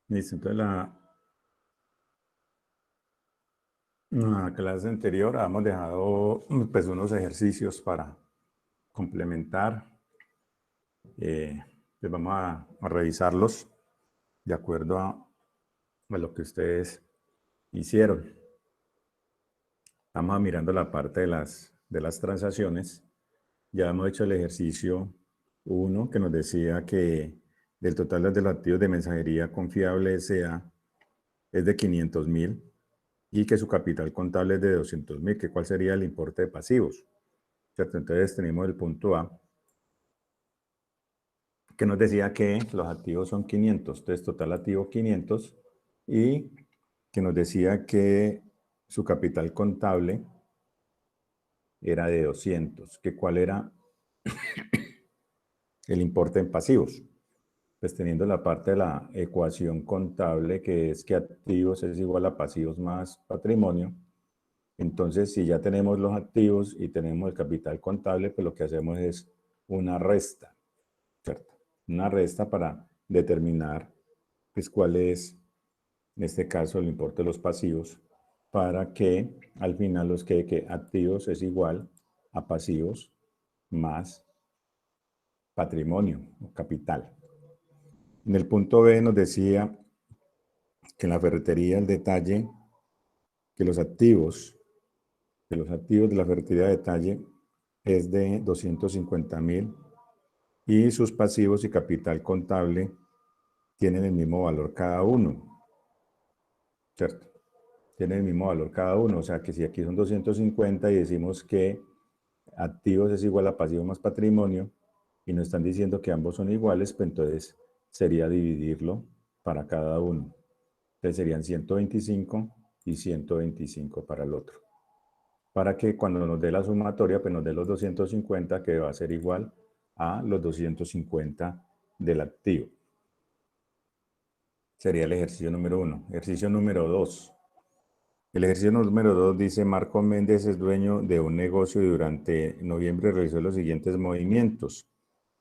Listo, entonces la clase anterior habíamos dejado pues, unos ejercicios para complementar. Pues vamos a revisarlos de acuerdo a lo que ustedes hicieron. Vamos mirando la parte de las transacciones. Ya hemos hecho el ejercicio 1 que nos decía que del total de los activos de mensajería confiable S.A. es de 500.000 y que su capital contable es de 200.000, que cuál sería el importe de pasivos. ¿Cierto? Entonces tenemos el punto A, que nos decía que los activos son 500, entonces total activo 500, y que nos decía que su capital contable era de 200, que cuál era el importe en pasivos. Pues teniendo la parte de la ecuación contable, que es que activos es igual a pasivos más patrimonio. Entonces, si ya tenemos los activos y tenemos el capital contable, pues lo que hacemos es una resta, ¿cierto? Una resta para determinar pues, cuál es, en este caso, el importe de los pasivos, para que al final los que activos es igual a pasivos más patrimonio o capital. En el punto B nos decía que en la ferretería el detalle, que los activos de la ferretería de detalle es de 250.000 y sus pasivos y capital contable tienen el mismo valor cada uno, ¿cierto? Tienen el mismo valor cada uno, o sea que si aquí son 250 y decimos que activos es igual a pasivos más patrimonio y nos están diciendo que ambos son iguales, pues entonces sería dividirlo para cada uno. Entonces serían 125 y 125 para el otro. Para que cuando nos dé la sumatoria, pues nos dé los 250, que va a ser igual a los 250 del activo. Sería el ejercicio número 1. Ejercicio número 2. El ejercicio número 2 dice, Marco Méndez es dueño de un negocio y durante noviembre realizó los siguientes movimientos.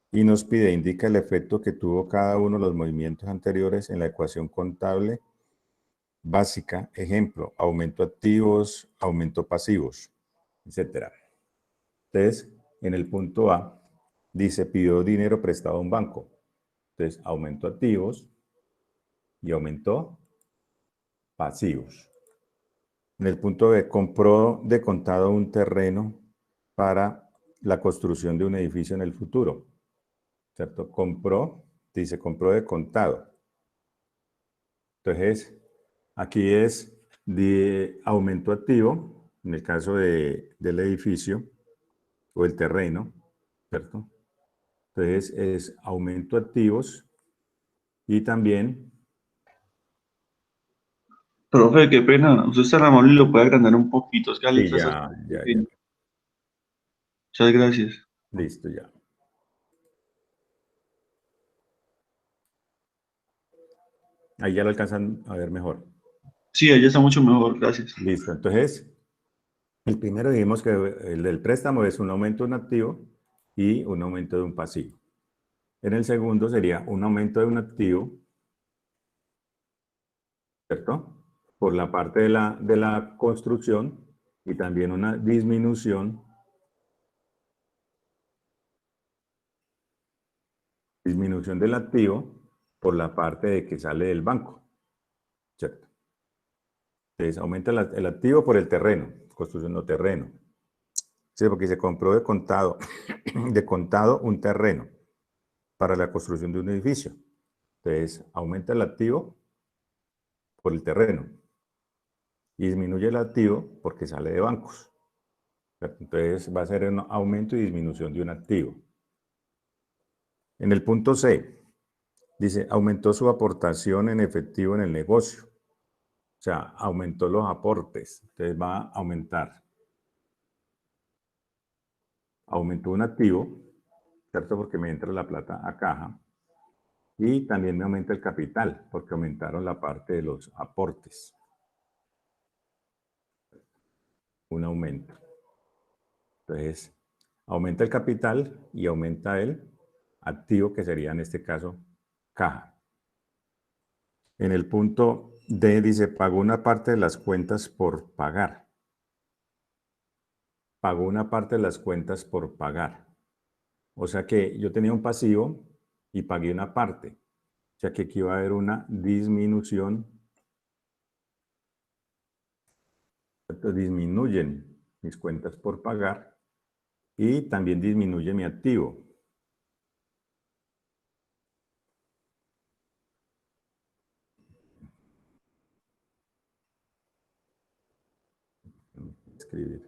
Y nos pide, indica el efecto que tuvo cada uno de los movimientos anteriores en la ecuación contable básica. Ejemplo, aumento activos, aumento pasivos, etc. Entonces, en el punto A, dice, pidió dinero prestado a un banco. Entonces, aumentó activos y aumentó pasivos. En el punto B, compró de contado un terreno para la construcción de un edificio en el futuro. ¿Cierto? Compró, dice, compró de contado. Entonces, aquí es de aumento activo, en el caso del edificio o el terreno, ¿cierto? Entonces, es aumento activos y también... Profe, qué pena. Usted es tan amable y lo puede agrandar un poquito. Es que la Sí, letra está ya, muy ya, ya. pequeña. Muchas gracias. Listo, ya. Ahí ya lo alcanzan a ver mejor. Sí, ella está mucho mejor, gracias. Listo, entonces, el primero dijimos que el del préstamo es un aumento de un activo y un aumento de un pasivo. En el segundo sería un aumento de un activo, ¿cierto? Por la parte de la construcción y también una disminución del activo por la parte de que sale del banco, ¿cierto? Entonces aumenta el activo por el terreno, construcción de terreno. Sí, porque se compró de contado, de contado un terreno para la construcción de un edificio. Entonces aumenta el activo por el terreno y disminuye el activo porque sale de bancos. Entonces va a ser un aumento y disminución de un activo. En el punto C, dice, aumentó su aportación en efectivo en el negocio. O sea, aumentó los aportes. Entonces va a aumentar. Aumentó un activo, ¿cierto? Porque me entra la plata a caja. Y también me aumenta el capital, porque aumentaron la parte de los aportes. Un aumento. Entonces, aumenta el capital y aumenta el activo, que sería en este caso caja. En el punto D dice, pagó una parte de las cuentas por pagar. Pagó una parte de las cuentas por pagar. O sea que yo tenía un pasivo y pagué una parte. O sea que aquí va a haber una disminución. Disminuyen mis cuentas por pagar y también disminuye mi activo. Escribir.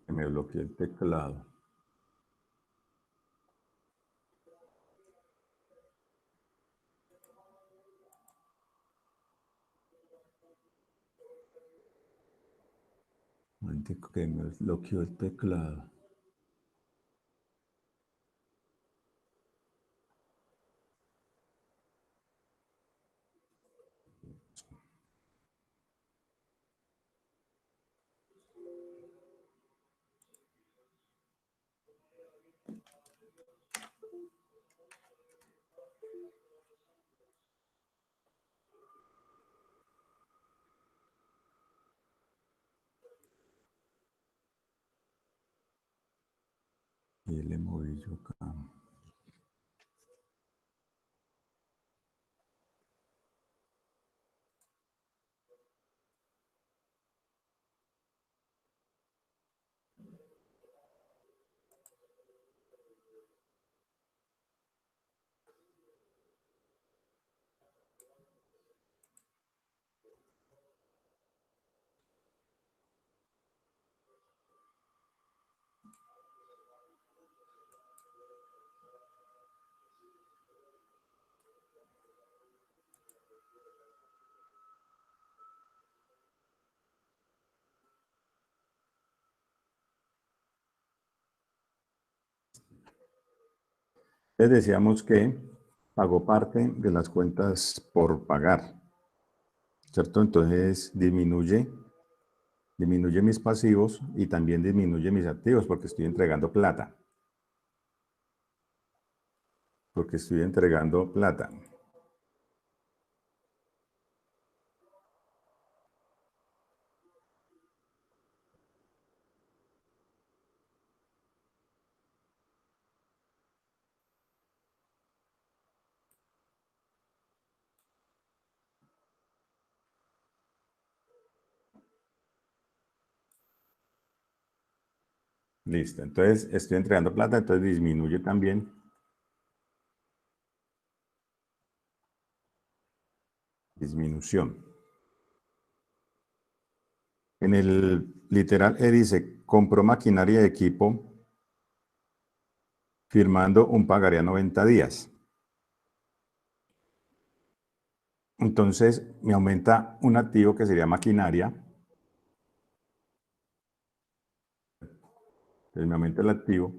Que me bloqueé el teclado. Que me bloqueó el teclado. Y le moví yo acá. Les decíamos que pagó parte de las cuentas por pagar, ¿cierto? Entonces disminuye mis pasivos y también disminuye mis activos porque estoy entregando plata. Porque estoy entregando plata. Listo. Entonces estoy entregando plata, entonces disminuye también. Disminución. En el literal E dice, compró maquinaria y equipo firmando un pagaré a 90 días. Entonces me aumenta un activo que sería maquinaria. Entonces me aumenta el activo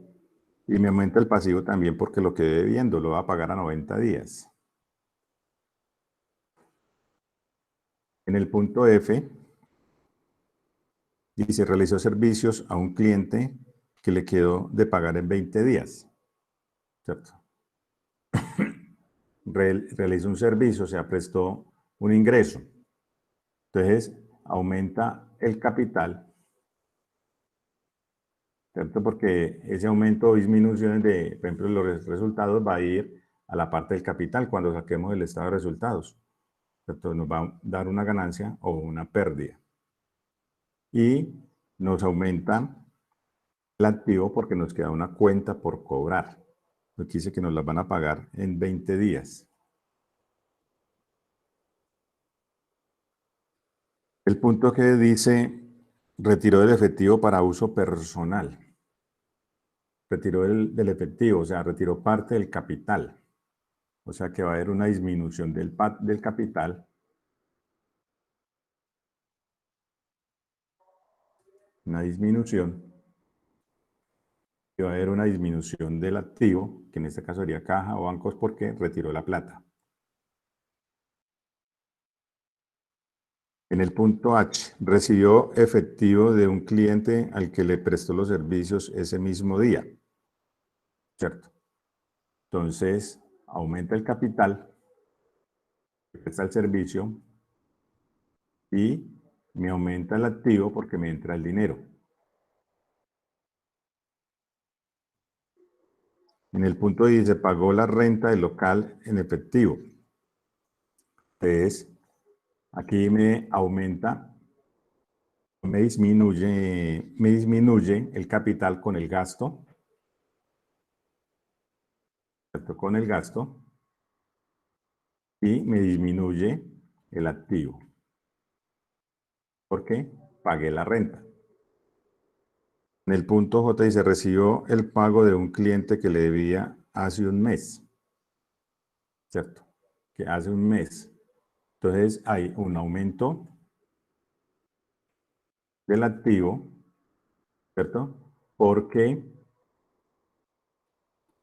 y me aumenta el pasivo también porque lo quedé debiendo, lo va a pagar a 90 días. En el punto F dice, realizó servicios a un cliente que le quedó de pagar en 20 días. ¿Cierto? Realizó un servicio, o sea, prestó un ingreso. Entonces, aumenta el capital, ¿cierto? Porque ese aumento o disminución de, por ejemplo, los resultados va a ir a la parte del capital cuando saquemos el estado de resultados. ¿Cierto? Nos va a dar una ganancia o una pérdida. Y nos aumenta el activo porque nos queda una cuenta por cobrar. Aquí dice que nos las van a pagar en 20 días. El punto que dice, retiró del efectivo para uso personal. Retiró del efectivo, o sea, retiró parte del capital. O sea que va a haber una disminución del capital. Una disminución. Y va a haber una disminución del activo, que en este caso sería caja o bancos porque retiró la plata. En el punto H, recibió efectivo de un cliente al que le prestó los servicios ese mismo día, ¿cierto? Entonces, aumenta el capital, que presta el servicio, y me aumenta el activo porque me entra el dinero. En el punto I se pagó la renta del local en efectivo. Entonces, aquí me aumenta, me disminuye el capital con el gasto, ¿cierto? Con el gasto, y me disminuye el activo, porque pagué la renta. En el punto J dice, recibió el pago de un cliente que le debía hace un mes, ¿cierto? Que hace un mes. Entonces hay un aumento del activo, ¿cierto? Porque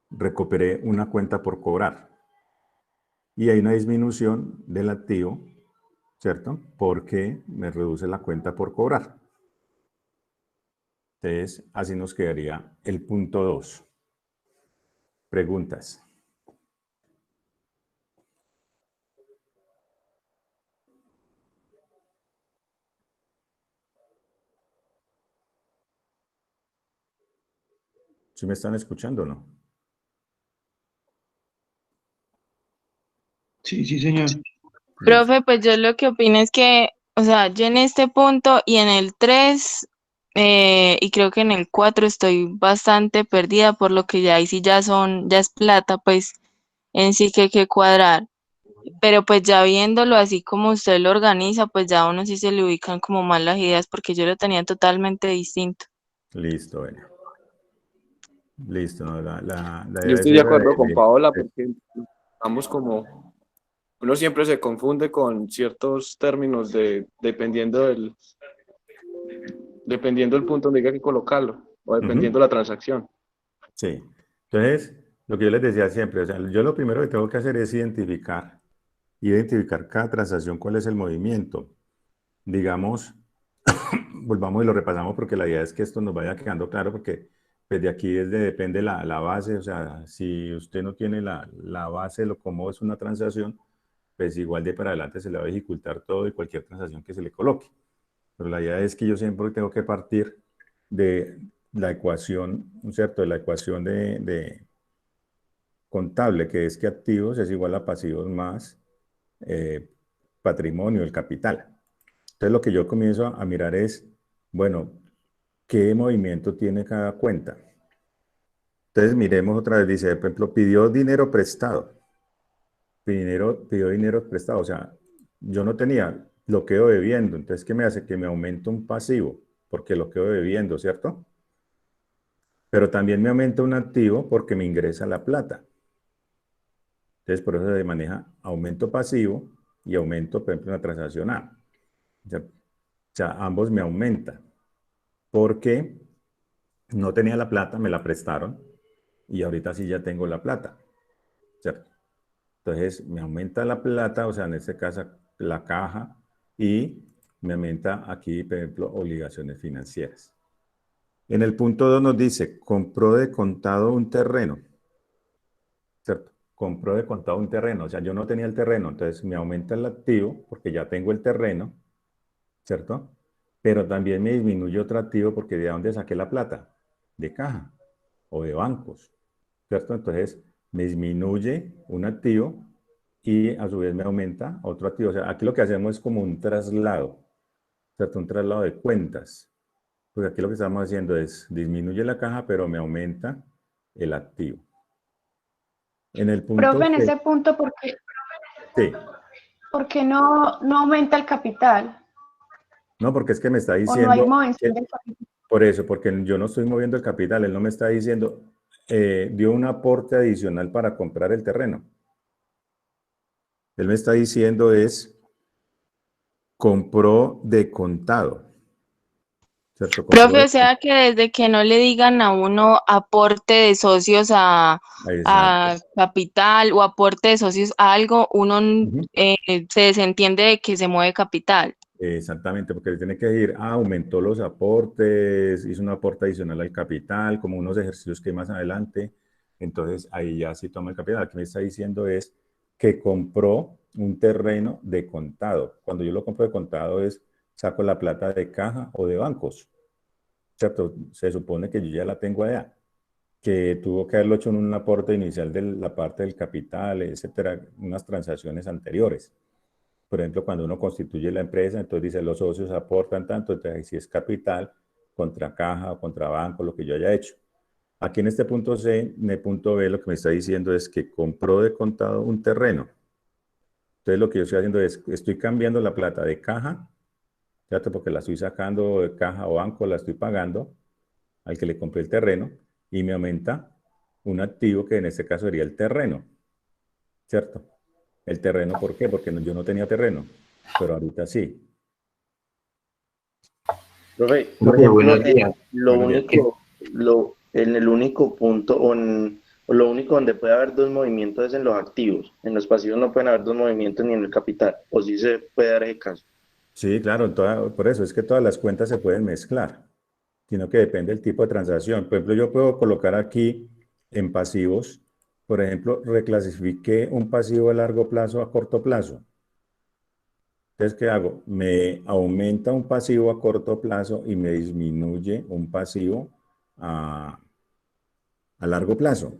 recuperé una cuenta por cobrar. Y hay una disminución del activo, ¿cierto? Porque me reduce la cuenta por cobrar. Entonces, así nos quedaría el punto 2. Preguntas. ¿Sí me están escuchando o no? Sí, sí, señor. Listo. Profe, pues yo lo que opino es que, o sea, yo en este punto y en el 3 y creo que en el 4 estoy bastante perdida, por lo que ya ahí sí ya es plata, pues en sí que hay que cuadrar. Pero pues ya viéndolo así como usted lo organiza, pues ya a uno sí se le ubican como más las ideas, porque yo lo tenía totalmente distinto. Listo, bueno. Listo, ¿no? La Yo idea es estoy de esa acuerdo con Paola porque estamos como, uno siempre se confunde con ciertos términos dependiendo del punto donde diga que colocarlo o dependiendo la transacción. Sí. Entonces, lo que yo les decía siempre, o sea, yo lo primero que tengo que hacer es identificar cada transacción, cuál es el movimiento. Digamos, volvamos y lo repasamos porque la idea es que esto nos vaya quedando claro porque pues de aquí depende la base, o sea, si usted no tiene la base de lo cómo es una transacción, pues igual de para adelante se le va a dificultar todo y cualquier transacción que se le coloque. Pero la idea es que yo siempre tengo que partir de la ecuación, ¿cierto? De la ecuación de contable, que es que activos es igual a pasivos más eh, patrimonio, el capital. Entonces lo que yo comienzo a mirar es, bueno, ¿qué movimiento tiene cada cuenta? Entonces miremos otra vez, dice, por ejemplo, pidió dinero prestado. Pidió dinero prestado, o sea, yo no tenía, lo quedo debiendo. Entonces, ¿qué me hace? Que me aumenta un pasivo, porque lo quedo debiendo, ¿cierto? Pero también me aumenta un activo porque me ingresa la plata. Entonces, por eso se maneja aumento pasivo y aumento, por ejemplo, en la transacción A. O sea, ambos me aumentan porque no tenía la plata, me la prestaron y ahorita sí ya tengo la plata, ¿cierto? Entonces, me aumenta la plata, o sea, en este caso la caja, y me aumenta aquí, por ejemplo, obligaciones financieras. En el punto 2 nos dice, compró de contado un terreno, ¿cierto? Compró de contado un terreno, o sea, yo no tenía el terreno, entonces me aumenta el activo porque ya tengo el terreno, ¿cierto? Pero también me disminuye otro activo porque ¿de dónde saqué la plata? De caja o de bancos, ¿cierto? Entonces me disminuye un activo y a su vez me aumenta otro activo. O sea, aquí lo que hacemos es como un traslado, ¿cierto? Un traslado de cuentas. Pues aquí lo que estamos haciendo es disminuye la caja, pero me aumenta el activo. En el punto Profe, en C, ese punto, sí. ¿por qué no aumenta el capital? No, porque es que me está ¿O no hay diciendo movención que, del capital? por eso, porque yo no estoy moviendo el capital, él no me está diciendo, dio un aporte adicional para comprar el terreno. Él me está diciendo es, compró de contado, ¿cierto? Compró Profe, de o sea que desde que no le digan a uno aporte de socios exacto. a capital o aporte de socios a algo, uno Ujú. se desentiende de que se mueve capital. Exactamente, porque tiene que ir, aumentó los aportes, hizo un aporte adicional al capital, como unos ejercicios que hay más adelante. Entonces, ahí ya sí toma el capital. Aquí me está diciendo es que compró un terreno de contado. Cuando yo lo compro de contado es, saco la plata de caja o de bancos, ¿cierto? Se supone que yo ya la tengo allá, que tuvo que haberlo hecho en un aporte inicial de la parte del capital, etcétera, unas transacciones anteriores. Por ejemplo, cuando uno constituye la empresa, entonces dice los socios aportan tanto, entonces si es capital, contra caja o contra banco, lo que yo haya hecho. Aquí en este punto C, en el punto B, lo que me está diciendo es que compró de contado un terreno. Entonces lo que yo estoy haciendo es, estoy cambiando la plata de caja, ¿cierto? Porque la estoy sacando de caja o banco, la estoy pagando al que le compré el terreno y me aumenta un activo que en este caso sería el terreno, ¿cierto? El terreno, ¿por qué? Porque yo no tenía terreno, pero ahorita sí. Profe, por Profe, ejemplo, buenos días. lo Buenos días. único, en el único punto, o lo único donde puede haber dos movimientos es en los activos. En los pasivos no pueden haber dos movimientos ni en el capital, o sí se puede dar ese caso. Sí, claro, por eso es que todas las cuentas se pueden mezclar, sino que depende del tipo de transacción. Por ejemplo, yo puedo colocar aquí en pasivos, por ejemplo, reclasifiqué un pasivo a largo plazo a corto plazo. Entonces, ¿qué hago? Me aumenta un pasivo a corto plazo y me disminuye un pasivo a largo plazo,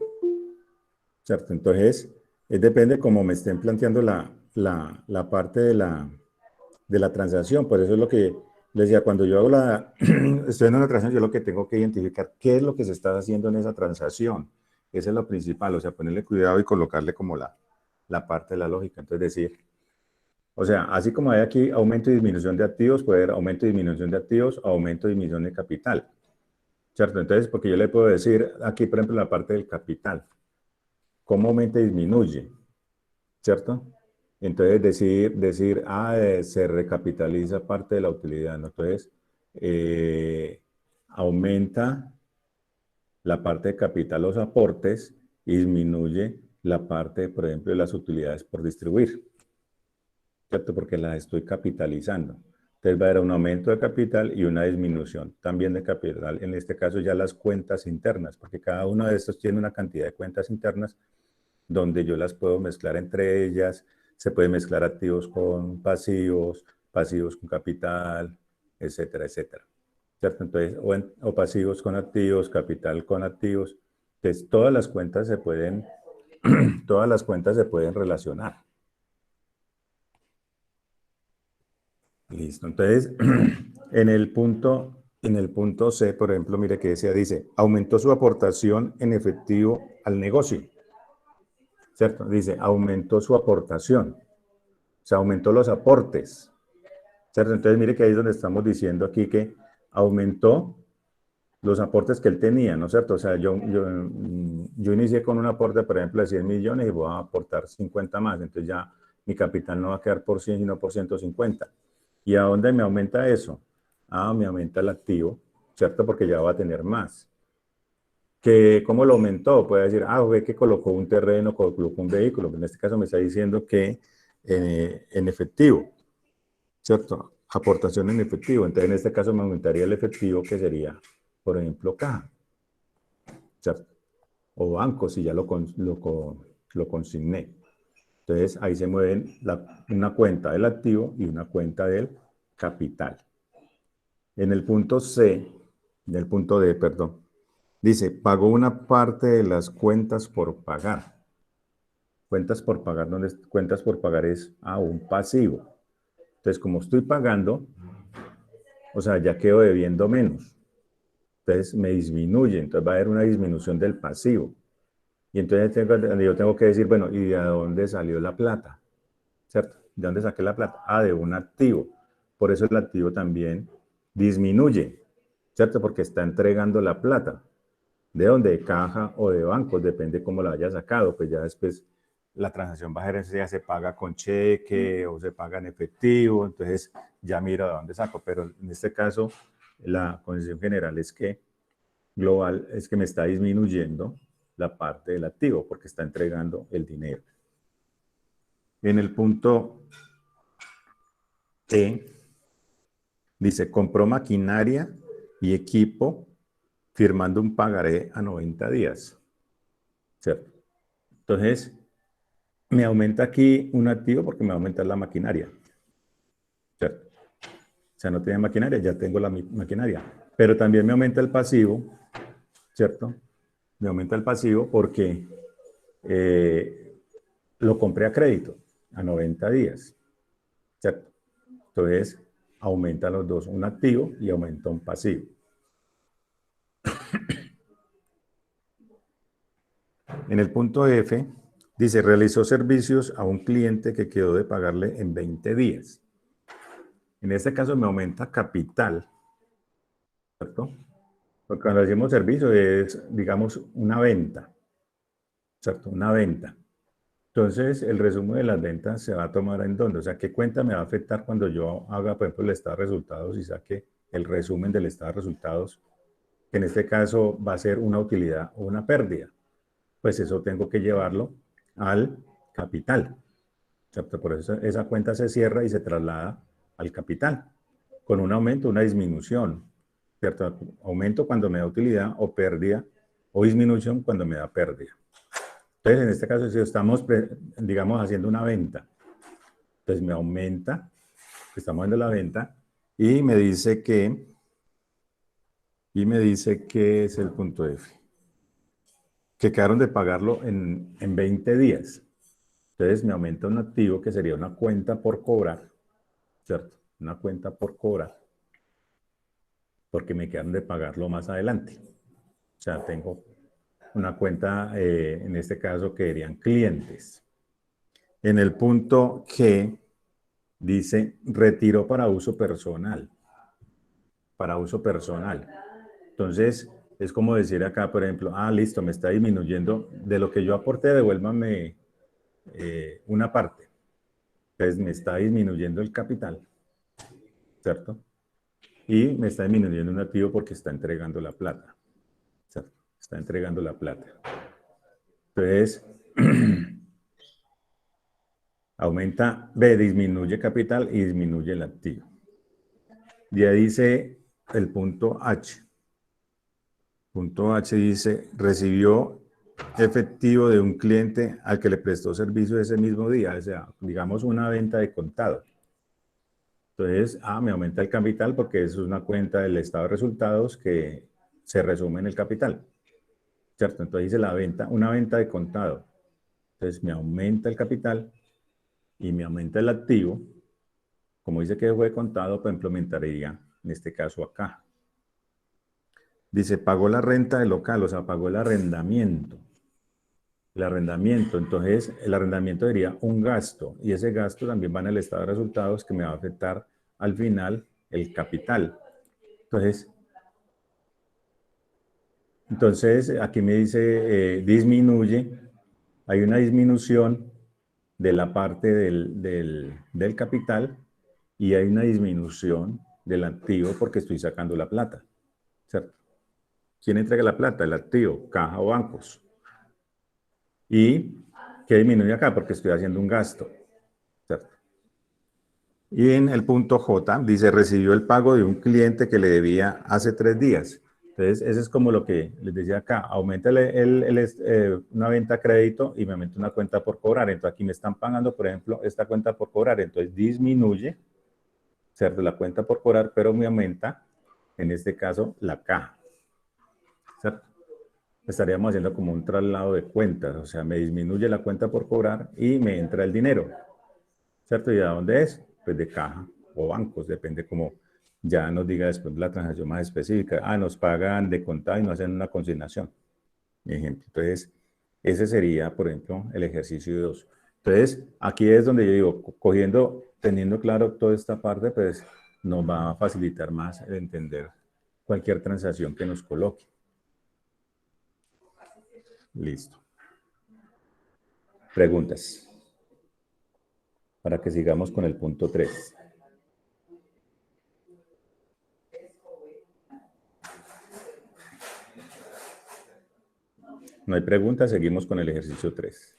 ¿cierto? Entonces, depende cómo me estén planteando la parte de la transacción. Por eso es lo que les decía, cuando yo hago estoy en una transacción, yo lo que tengo que identificar qué es lo que se está haciendo en esa transacción. Eso es lo principal, o sea, ponerle cuidado y colocarle como la parte de la lógica. Entonces, decir, o sea, así como hay aquí aumento y disminución de activos, puede haber aumento y disminución de activos, aumento y disminución de capital, ¿cierto? Entonces, porque yo le puedo decir aquí, por ejemplo, la parte del capital, cómo aumenta y disminuye, ¿cierto? Entonces, se recapitaliza parte de la utilidad, ¿no? Entonces, aumenta la parte de capital, los aportes, y disminuye la parte, por ejemplo, de las utilidades por distribuir, ¿cierto? Porque las estoy capitalizando. Entonces va a haber un aumento de capital y una disminución también de capital. En este caso ya las cuentas internas, porque cada uno de estos tiene una cantidad de cuentas internas donde yo las puedo mezclar entre ellas. Se puede mezclar activos con pasivos, pasivos con capital, etcétera, etcétera. ¿Cierto? Entonces, o pasivos con activos, capital con activos. Entonces, todas las cuentas se pueden relacionar. Listo. Entonces, en el punto C, por ejemplo, mire que dice, aumentó su aportación en efectivo al negocio. ¿Cierto? Dice, aumentó su aportación. O sea, aumentó los aportes. ¿Cierto? Entonces, mire que ahí es donde estamos diciendo aquí que aumentó los aportes que él tenía, ¿no es cierto? O sea, yo inicié con un aporte, por ejemplo, de 100 millones y voy a aportar 50 más. Entonces ya mi capital no va a quedar por 100, sino por 150. ¿Y a dónde me aumenta eso? Me aumenta el activo, ¿cierto? Porque ya va a tener más. ¿Cómo lo aumentó? Puede decir, ve que colocó un terreno, colocó un vehículo. En este caso me está diciendo que en efectivo, ¿cierto? Aportación en efectivo. Entonces en este caso me aumentaría el efectivo, que sería, por ejemplo, caja, ¿cierto? O banco, si ya lo consigné. Entonces ahí se mueven una cuenta del activo y una cuenta del capital. En el punto C, en el punto D, perdón, dice, pagó una parte de las cuentas por pagar. Cuentas por pagar, cuentas por pagar es un pasivo. Entonces, como estoy pagando, o sea, ya quedo debiendo menos. Entonces, me disminuye. Entonces, va a haber una disminución del pasivo. Y entonces yo tengo que decir, bueno, ¿y de dónde salió la plata? ¿Cierto? ¿De dónde saqué la plata? De un activo. Por eso el activo también disminuye, ¿cierto? Porque está entregando la plata. ¿De dónde? De caja o de bancos, depende cómo la haya sacado. Pues ya después la transacción va a ser, ya se paga con cheque o se paga en efectivo, entonces ya miro de dónde saco. Pero en este caso, la condición general es que global es que me está disminuyendo la parte del activo porque está entregando el dinero. En el punto E, Dice, compró maquinaria y equipo firmando un pagaré a 90 días. ¿Cierto? Entonces, me aumenta aquí un activo porque me va a aumentar la maquinaria. ¿Cierto? O sea, no tenía maquinaria, ya tengo la maquinaria. Pero también me aumenta el pasivo, ¿cierto? Me aumenta el pasivo porque lo compré a crédito, a 90 días, ¿cierto? Entonces, aumenta los dos, un activo y aumenta un pasivo. En el punto F, dice, realizó servicios a un cliente que quedó de pagarle en 20 días. En este caso me aumenta capital, ¿cierto? Porque cuando decimos servicio es, digamos, una venta, ¿cierto? Una venta. Entonces, el resumen de las ventas se va a tomar en dónde. O sea, ¿qué cuenta me va a afectar cuando yo haga, por ejemplo, el estado de resultados y saque el resumen del estado de resultados? Que en este caso va a ser una utilidad o una pérdida. Pues eso tengo que llevarlo al capital, ¿cierto? Por eso esa cuenta se cierra y se traslada al capital, con un aumento, una disminución, ¿cierto? Aumento cuando me da utilidad o pérdida, o disminución cuando me da pérdida. Entonces, en este caso, si estamos, digamos, haciendo una venta, entonces me aumenta, estamos haciendo la venta, y me dice que es el punto F, que quedaron de pagarlo en 20 días. Entonces me aumenta un activo que sería una cuenta por cobrar, ¿cierto? Una cuenta por cobrar, porque me quedaron de pagarlo más adelante. O sea, tengo una cuenta, en este caso, que serían clientes. En el punto G, dice, retiro para uso personal. Para uso personal. Entonces, es como decir acá, por ejemplo, listo, me está disminuyendo, de lo que yo aporté, devuélvame una parte. Entonces, me está disminuyendo el capital, ¿cierto? Y me está disminuyendo un activo porque está entregando la plata, ¿cierto? Está entregando la plata. Entonces, aumenta, disminuye capital y disminuye el activo. Ya dice el punto H. Punto H dice, recibió efectivo de un cliente al que le prestó servicio ese mismo día, o sea, digamos una venta de contado. Entonces, me aumenta el capital porque eso es una cuenta del estado de resultados que se resume en el capital, ¿cierto? Entonces dice la venta, una venta de contado. Entonces me aumenta el capital y me aumenta el activo. Como dice que fue contado, pues implementaría en este caso acá. Dice, pagó la renta del local, o sea, pagó el arrendamiento. El arrendamiento, entonces el arrendamiento sería un gasto y ese gasto también va en el estado de resultados que me va a afectar al final el capital. Entonces aquí me dice disminuye, hay una disminución de la parte del capital y hay una disminución del activo porque estoy sacando la plata, ¿cierto? ¿Quién entrega la plata? El activo, caja o bancos. ¿Y qué disminuye acá? Porque estoy haciendo un gasto, ¿cierto? Y en el punto J dice, recibió el pago de un cliente que le debía hace 3 días. Entonces, eso es como lo que les decía acá, aumenta una venta a crédito y me aumenta una cuenta por cobrar. Entonces, aquí me están pagando, por ejemplo, esta cuenta por cobrar. Entonces, disminuye, ¿cierto? La cuenta por cobrar, pero me aumenta, en este caso, la caja, ¿cierto? Estaríamos haciendo como un traslado de cuentas, o sea, me disminuye la cuenta por cobrar y me entra el dinero, ¿cierto? ¿Y de dónde es? Pues de caja o bancos, depende como ya nos diga después la transacción más específica. Nos pagan de contado y nos hacen una consignación, ejemplo. Entonces, ese sería, por ejemplo, el ejercicio 2. Entonces, aquí es donde yo digo, teniendo claro toda esta parte, pues nos va a facilitar más el entender cualquier transacción que nos coloque. Listo. Preguntas. Para que sigamos con el punto 3. No hay preguntas, seguimos con el ejercicio 3.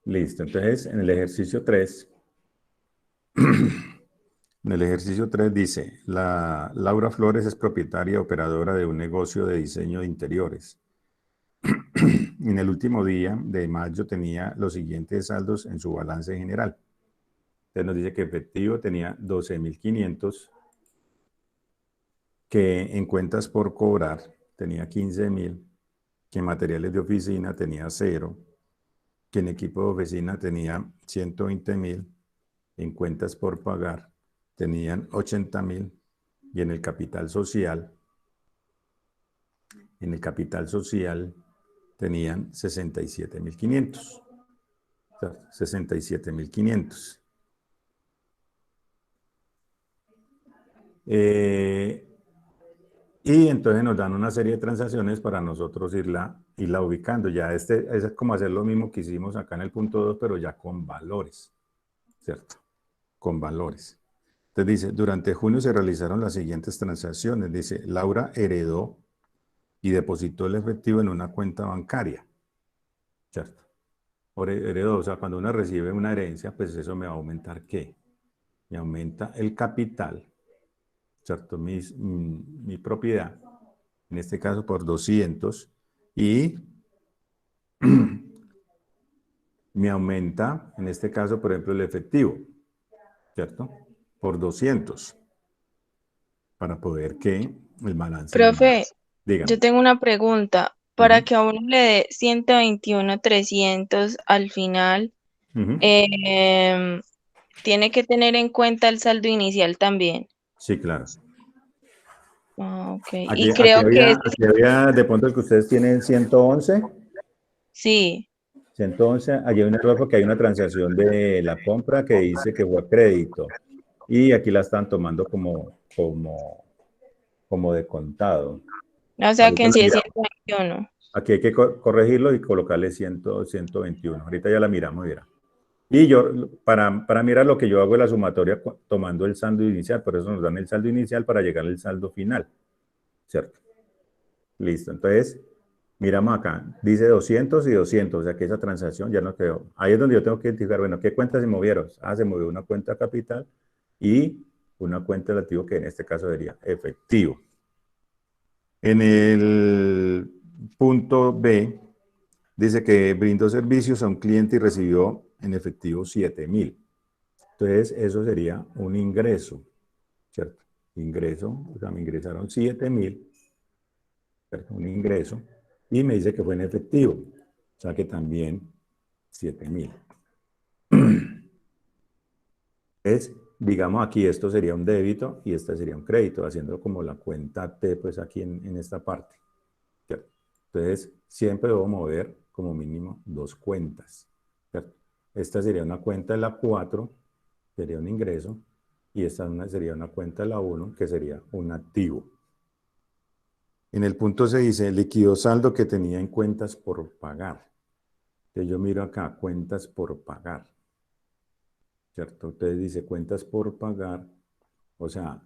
Listo, entonces en el ejercicio 3, dice, Laura Flores es propietaria y operadora de un negocio de diseño de interiores. En el último día de mayo tenía los siguientes saldos en su balance general. Entonces nos dice que efectivo tenía 12.500, que en cuentas por cobrar tenía 15.000, que en materiales de oficina tenía 0, que en equipo de oficina tenía 120.000, en cuentas por pagar tenían 80.000 y en el capital social tenían 67.500. O sea, 67.500. Y entonces nos dan una serie de transacciones para nosotros irla ubicando. Ya es como hacer lo mismo que hicimos acá en el punto 2, pero ya con valores, ¿cierto? Con valores. Entonces dice, durante junio se realizaron las siguientes transacciones. Dice, Laura heredó y depositó el efectivo en una cuenta bancaria, ¿cierto? Heredó, o sea, cuando uno recibe una herencia, pues eso me va a aumentar, ¿qué? Me aumenta el capital, ¿cierto? Mi propiedad, en este caso por 200, y me aumenta, en este caso, por ejemplo, el efectivo, ¿cierto? Por 200, para poder que el balance... Profe, Dígame. yo tengo una pregunta. Para que a uno le dé 121.300 al final, tiene que tener en cuenta el saldo inicial también. Sí, claro. Ah, ok. Aquí, Y creo que aquí había, de pronto el que ustedes tienen 111. sí. 111, allí hay un error porque hay una transacción de la compra que dice que fue a crédito. Y aquí la están tomando como de contado. O sea que Ahorita en la sí es miramos. 121. Aquí hay que corregirlo y colocarle 121. Ahorita ya la miramos, mira. Y yo, para mirar lo que yo hago es la sumatoria tomando el saldo inicial, por eso nos dan el saldo inicial para llegar al saldo final, ¿cierto? Listo, entonces, miramos acá, dice 200 y 200, o sea que esa transacción ya no quedó. Ahí es donde yo tengo que identificar, bueno, ¿qué cuentas se movieron? Ah, se movió una cuenta capital y una cuenta de activo que en este caso sería efectivo. En el punto B, dice que brindó servicios a un cliente y recibió en efectivo 7.000. Entonces, eso sería un ingreso, ¿cierto? Ingreso, o sea, me ingresaron 7.000, ¿cierto? Un ingreso, y me dice que fue en efectivo, o sea que también 7.000. Es, digamos aquí, esto sería un débito y este sería un crédito, haciendo como la cuenta T, pues aquí en esta parte, ¿cierto? Entonces, siempre debo mover como mínimo 2 cuentas, ¿cierto? Esta sería una cuenta de la 4, sería un ingreso, y esta sería una cuenta de la 1, que sería un activo. En el punto se dice, liquidó saldo que tenía en cuentas por pagar. Entonces yo miro acá, cuentas por pagar, ¿cierto? Entonces dice cuentas por pagar, o sea,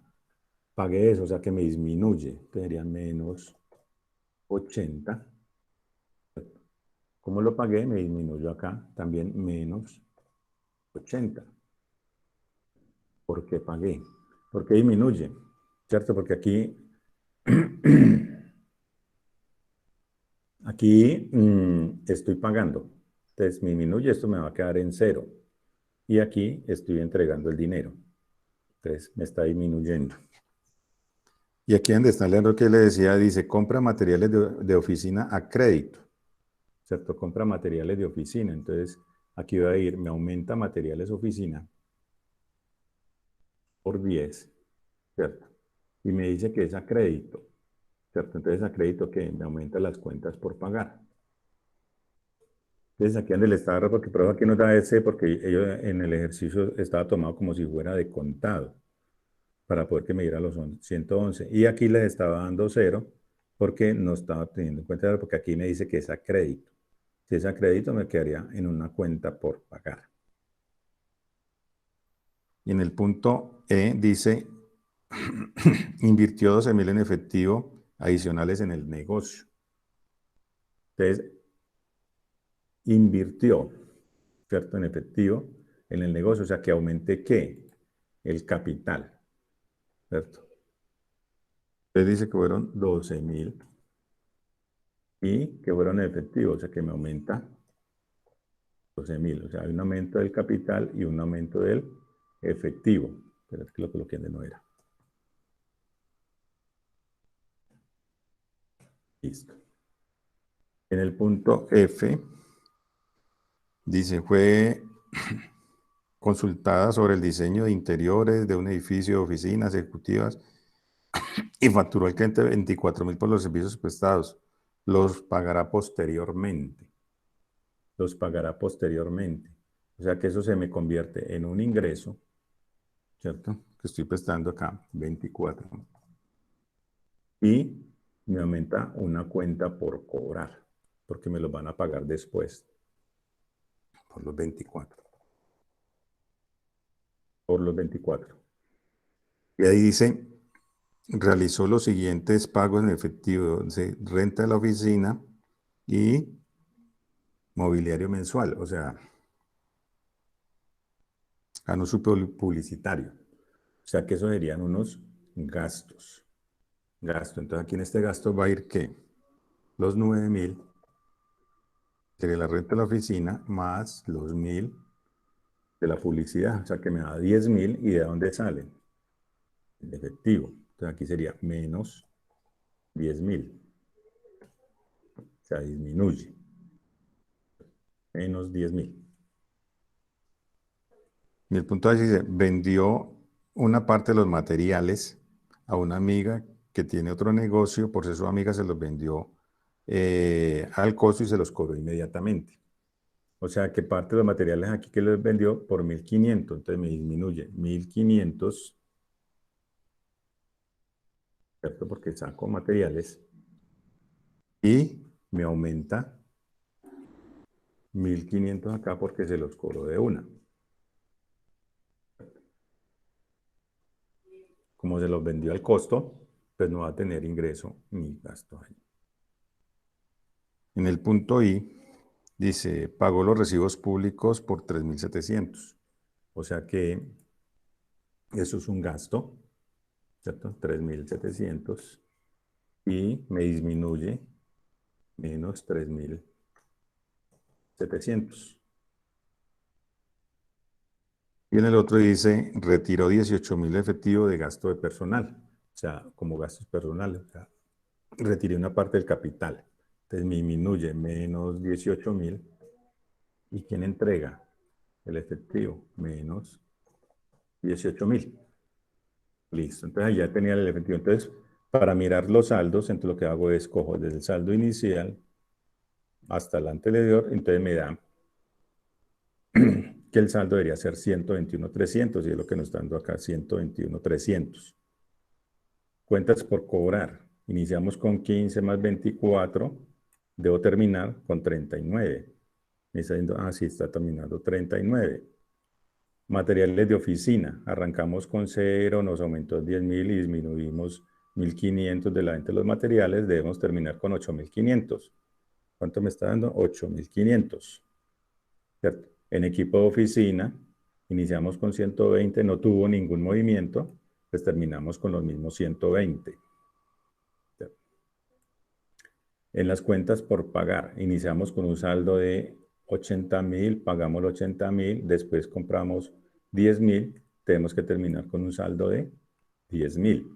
pagué eso, o sea que me disminuye, entonces sería menos 80. ¿Cómo lo pagué? Me disminuyó acá, también menos 80. ¿Por qué pagué? ¿Por qué disminuye? ¿Cierto? Porque aquí, estoy pagando. Entonces me disminuye, esto me va a quedar en 0. Y aquí estoy entregando el dinero. Entonces me está disminuyendo. Y aquí donde está el error que le decía, dice, compra materiales de oficina a crédito. ¿Cierto? Compra materiales de oficina. Entonces aquí voy a ir, me aumenta materiales oficina por 10, ¿cierto? Y me dice que es a crédito, ¿cierto? Entonces a crédito que me aumenta las cuentas por pagar. Entonces aquí donde le estaba error, porque por eso aquí no da ese, porque ellos en el ejercicio estaba tomado como si fuera de contado, para poder que me diera los 111. Y aquí les estaba dando 0, porque no estaba teniendo en cuenta, porque aquí me dice que es a crédito. Si es a crédito, me quedaría en una cuenta por pagar. Y en el punto E dice, invirtió 12.000 en efectivo adicionales en el negocio. Entonces, invirtió, ¿cierto? En efectivo en el negocio, o sea, que aumente ¿qué? El capital, ¿cierto? Entonces dice que fueron 12.000 y que fueron en efectivo, o sea, que me aumenta 12.000, o sea, hay un aumento del capital y un aumento del efectivo. Pero es que lo coloqué de no era. Listo. En el punto F, dice, fue consultada sobre el diseño de interiores de un edificio de oficinas ejecutivas y facturó al cliente 24.000 por los servicios prestados. Los pagará posteriormente. Los pagará posteriormente. O sea que eso se me convierte en un ingreso, ¿cierto? Que estoy prestando acá, 24. Y me aumenta una cuenta por cobrar, porque me lo van a pagar después, por los 24. Por los 24. Y ahí dice, realizó los siguientes pagos en efectivo, renta de la oficina y mobiliario mensual, o sea, anuncio publicitario. O sea que eso serían unos gastos. Entonces aquí en este gasto va a ir ¿qué? Los 9.000, sería la renta de la oficina, más los 1.000 de la publicidad, o sea que me da 10.000 y ¿de dónde salen? De efectivo. Entonces aquí sería menos 10.000. O sea, disminuye. Menos 10.000. Y el punto dice, vendió una parte de los materiales a una amiga que tiene otro negocio, por eso su amiga se los vendió al costo y se los cobró inmediatamente. O sea que parte de los materiales aquí que los vendió por 1.500, entonces me disminuye 1.500, ¿cierto? Porque saco materiales y me aumenta 1.500 acá porque se los cobro de una. Como se los vendió al costo, pues no va a tener ingreso ni gasto ahí. En el punto I, dice, pagó los recibos públicos por 3.700. O sea que eso es un gasto, ¿cierto? 3.700 y me disminuye menos 3.700. Y en el otro dice, retiró 18.000 efectivo de gasto de personal. O sea, como gastos personales. O sea, retiré una parte del capital. Entonces me disminuye menos 18.000. ¿Y quién entrega? El efectivo, menos 18.000. Listo, entonces ya tenía el efectivo. Entonces, para mirar los saldos, entonces lo que hago es cojo desde el saldo inicial hasta el anterior, entonces me da que el saldo debería ser 121.300 y es lo que nos está dando acá, 121.300. Cuentas por cobrar. Iniciamos con 15 más 24, debo terminar con 39. Me está diciendo, sí, está terminando 39. Materiales de oficina, arrancamos con 0, nos aumentó 10.000 y disminuimos 1.500 de la venta de los materiales, debemos terminar con 8.500. ¿Cuánto me está dando? 8.500. ¿Cierto? En equipo de oficina, iniciamos con 120, no tuvo ningún movimiento, pues terminamos con los mismos 120. ¿Cierto? En las cuentas por pagar, iniciamos con un saldo de 80.000, pagamos los 80.000, después compramos 10.000, tenemos que terminar con un saldo de 10.000.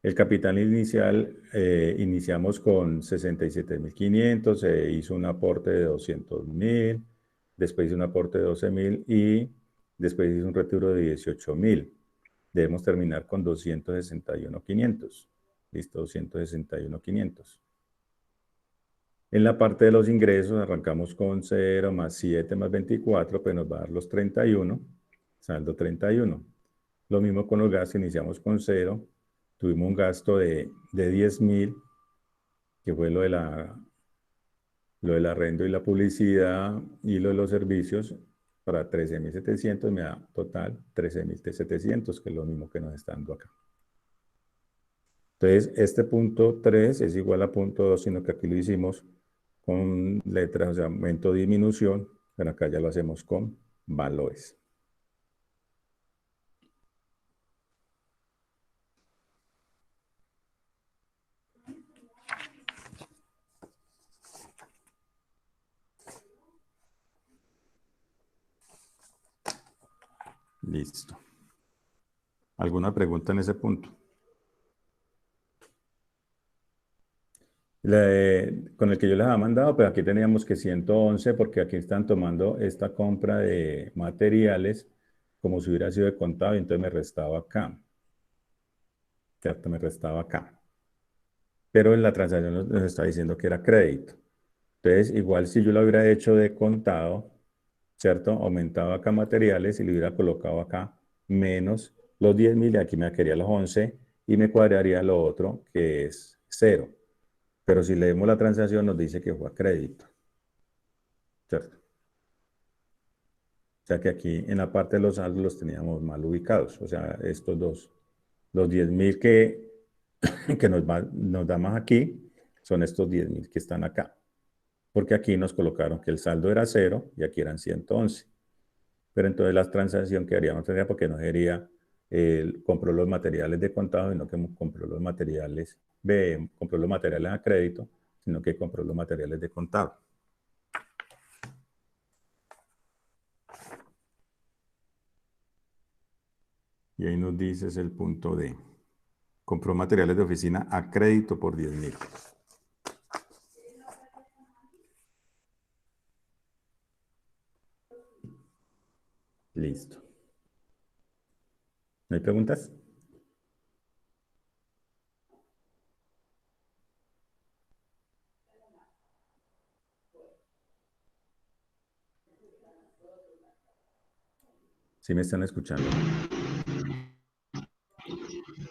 El capital inicial, iniciamos con 67.500, se hizo un aporte de 200.000, después hizo un aporte de 12.000 y después hizo un retiro de 18.000. Debemos terminar con 261.500. Listo, 261.500. En la parte de los ingresos arrancamos con 0 más 7 más 24, pues nos va a dar los 31, saldo 31. Lo mismo con los gastos, iniciamos con 0, tuvimos un gasto de 10.000, que fue lo del arrendo y la publicidad y lo de los servicios, para 13.700 me da total 13.700, que es lo mismo que nos está dando acá. Entonces, este punto 3 es igual a punto 2, sino que aquí lo hicimos con letras, o sea, aumento, disminución, pero acá ya lo hacemos con valores. Listo. ¿Alguna pregunta en ese punto? Con el que yo les había mandado, pero aquí teníamos que 111 porque aquí están tomando esta compra de materiales como si hubiera sido de contado y entonces me restaba acá. ¿Cierto? Me restaba acá. Pero en la transacción nos está diciendo que era crédito. Entonces, igual si yo lo hubiera hecho de contado, ¿cierto? Aumentaba acá materiales y le hubiera colocado acá menos los 10.000 y aquí me quedaría los 11 y me cuadraría lo otro que es 0. Pero si leemos la transacción nos dice que fue a crédito, ¿cierto? O sea que aquí en la parte de los saldos los teníamos mal ubicados, o sea, estos dos. Los 10.000 que nos da más aquí son estos 10.000 que están acá. Porque aquí nos colocaron que el saldo era 0 y aquí eran 111. Pero entonces la transacción quedaría sería porque no sería compró los materiales de contado, sino que compró los materiales a crédito, sino que compró los materiales de contado. Y ahí nos dices el punto D. Compró materiales de oficina a crédito por 10.000. Listo. ¿No hay preguntas? ¿Sí me están escuchando?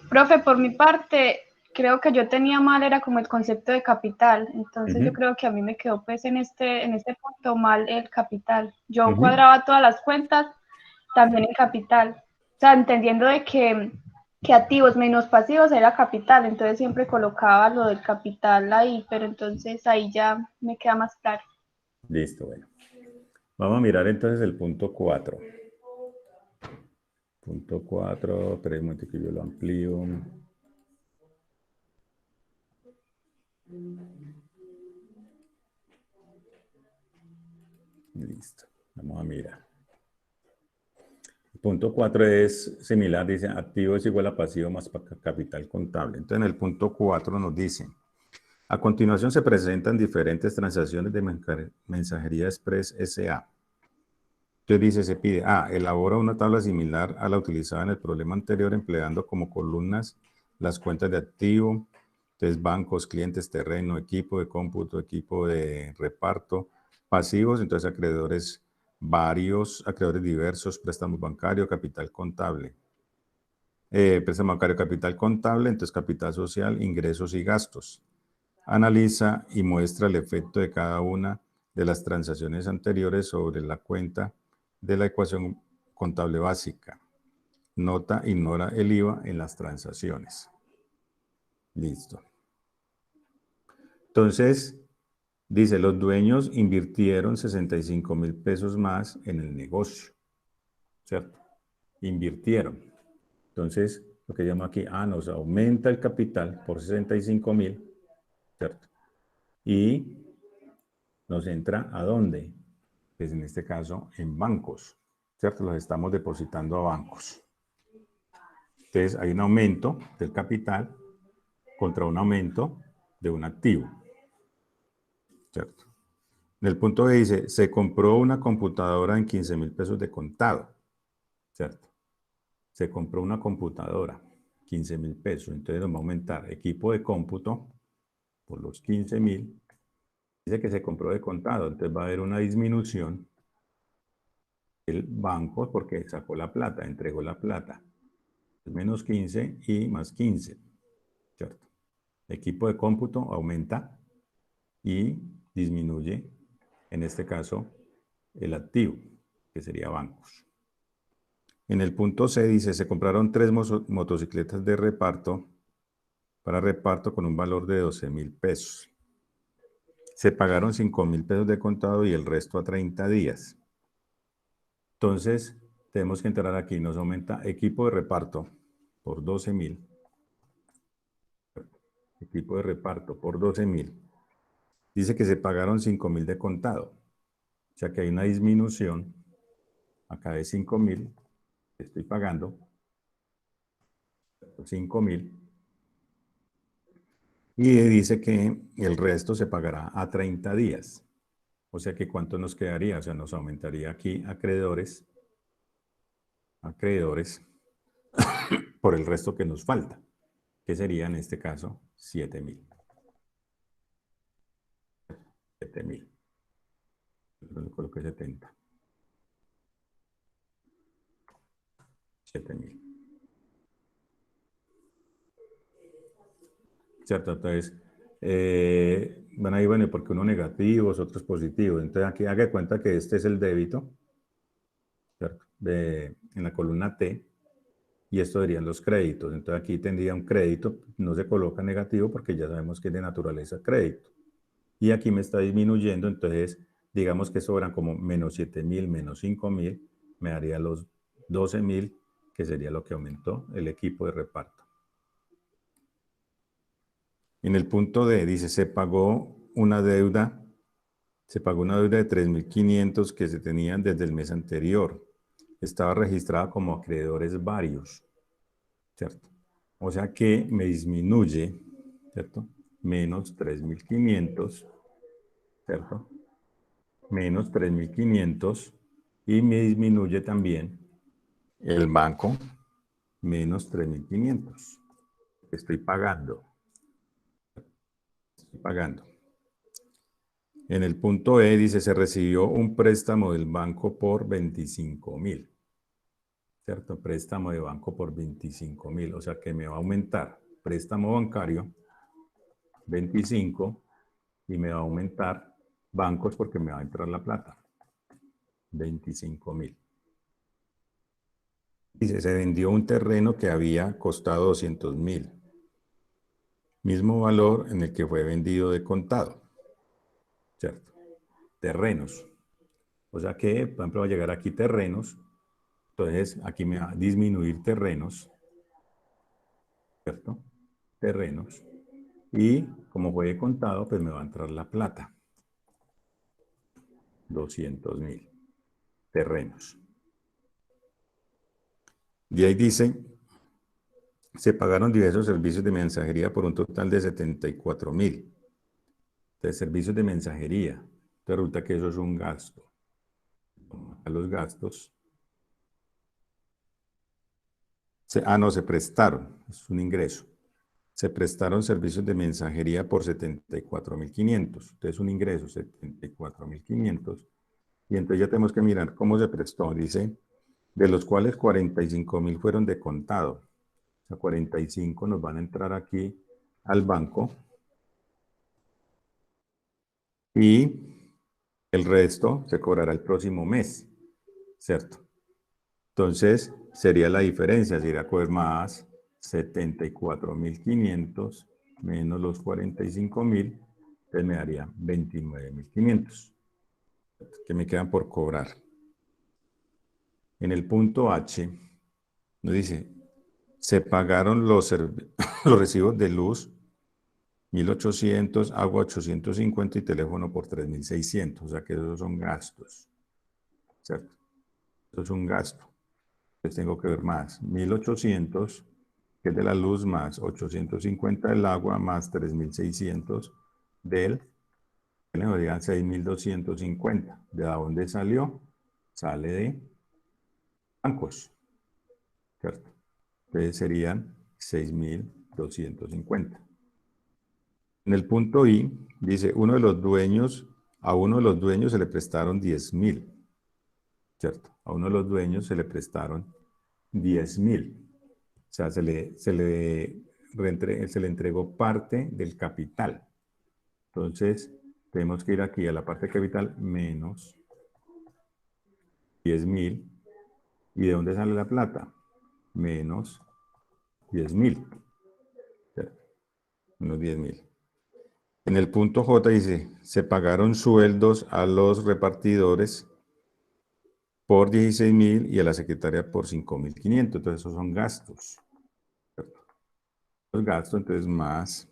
Profe, por mi parte, creo que yo tenía mal, era como el concepto de capital. Entonces yo creo que a mí me quedó pues en este punto mal el capital. Yo cuadraba todas las cuentas también en capital. O sea, entendiendo de que activos menos pasivos era capital, entonces siempre colocaba lo del capital ahí, pero entonces ahí ya me queda más claro. Listo, bueno. Vamos a mirar entonces el punto 4. Punto 4, espera un momento que yo lo amplío. Listo, vamos a mirar. El punto 4 es similar, dice activo es igual a pasivo más capital contable. Entonces en el punto 4 nos dice, a continuación se presentan diferentes transacciones de mensajería express S.A. Entonces dice, se pide, elabora una tabla similar a la utilizada en el problema anterior empleando como columnas las cuentas de activo, entonces bancos, clientes, terreno, equipo de cómputo, equipo de reparto, pasivos, entonces acreedores varios, acreedores diversos, préstamos bancarios, capital contable. Préstamo bancario, capital contable, entonces capital social, ingresos y gastos. Analiza y muestra el efecto de cada una de las transacciones anteriores sobre la cuenta de la ecuación contable básica. Nota, ignora el IVA en las transacciones. Listo. Entonces, dice, los dueños invirtieron 65,000 pesos más en el negocio, ¿cierto? Invirtieron. Entonces, lo que llamo aquí, nos aumenta el capital por 65,000, ¿cierto? Y nos entra ¿a dónde? Pues en este caso, en bancos, ¿cierto? Los estamos depositando a bancos. Entonces, hay un aumento del capital contra un aumento de un activo, ¿cierto? En el punto B dice, se compró una computadora en 15,000 pesos de contado, ¿cierto? Se compró una computadora, 15,000 pesos, entonces nos va a aumentar equipo de cómputo por los 15,000. Dice que se compró de contado, entonces va a haber una disminución del banco porque sacó la plata, entregó la plata. Menos 15 y más 15, ¿cierto? Equipo de cómputo aumenta y disminuye, en este caso, el activo, que sería bancos. En el punto C dice, se compraron 3 motocicletas de reparto para reparto con un valor de 12.000 pesos. Se pagaron 5.000 pesos de contado y el resto a 30 días. Entonces, tenemos que entrar aquí. Nos aumenta equipo de reparto por 12.000. Equipo de reparto por 12.000. Dice que se pagaron 5.000 de contado. O sea que hay una disminución acá de 5.000. Estoy pagando 5.000. Y dice que el resto se pagará a 30 días. O sea que ¿cuánto nos quedaría? O sea, nos aumentaría aquí acreedores por el resto que nos falta, que sería en este caso 7.000. 7.000. Entonces coloqué 70. 7.000. ¿Cierto? Entonces, van ahí, bueno, porque uno negativos, otros positivos. Entonces aquí haga de cuenta que este es el débito, ¿cierto? En la columna T, y esto serían los créditos. Entonces aquí tendría un crédito, no se coloca negativo porque ya sabemos que es de naturaleza crédito. Y aquí me está disminuyendo, entonces digamos que sobran como menos 7.000, menos 5.000, me daría los 12.000, que sería lo que aumentó el equipo de reparto. En el punto D dice, se pagó una deuda de 3.500 que se tenían desde el mes anterior. Estaba registrada como acreedores varios, ¿cierto? O sea que me disminuye, ¿cierto? Menos 3.500, ¿cierto? Menos 3.500 y me disminuye también el banco, menos 3.500. Estoy pagando. En el punto E dice, se recibió un préstamo del banco por 25.000. ¿Cierto? Préstamo de banco por 25.000. O sea que me va a aumentar préstamo bancario 25 y me va a aumentar bancos porque me va a entrar la plata 25.000. Dice, se vendió un terreno que había costado 200.000. Mismo valor en el que fue vendido de contado. ¿Cierto? Terrenos. O sea que, por ejemplo, va a llegar aquí terrenos. Entonces, aquí me va a disminuir terrenos. ¿Cierto? Terrenos. Y como fue de contado, pues me va a entrar la plata. 200.000. Terrenos. De ahí dice, se pagaron diversos servicios de mensajería por un total de 74.000. Entonces, servicios de mensajería. Entonces, resulta que eso es un gasto. A los gastos. No, se prestaron. Es un ingreso. Se prestaron servicios de mensajería por 74.500. Entonces, un ingreso, 74.500. Y entonces ya tenemos que mirar cómo se prestó. Dice, de los cuales 45.000 fueron de contado. O sea, 45 nos van a entrar aquí al banco. Y el resto se cobrará el próximo mes, ¿cierto? Entonces, sería la diferencia, sería coger más 74.500 menos los 45.000, entonces me daría 29.500, que me quedan por cobrar. En el punto H, nos dice, se pagaron los recibos de luz, 1.800, agua 850 y teléfono por 3.600, o sea que esos son gastos, ¿cierto? Eso es un gasto. Entonces tengo que ver más 1.800, que es de la luz, más 850 del agua, más 3.600 del, que nos digan 6.250. ¿De dónde salió? Sale de bancos, ¿cierto? Entonces serían 6.250. En el punto I, dice, a uno de los dueños se le prestaron 10.000, ¿cierto? A uno de los dueños se le prestaron 10.000. O sea, se le entregó parte del capital. Entonces, tenemos que ir aquí a la parte de capital menos 10.000. ¿Y de dónde sale la plata? Menos 10.000. unos 10.000. En el punto J dice, se pagaron sueldos a los repartidores por 16.000 y a la secretaria por 5.500. Entonces, esos son gastos. Los gastos, entonces, más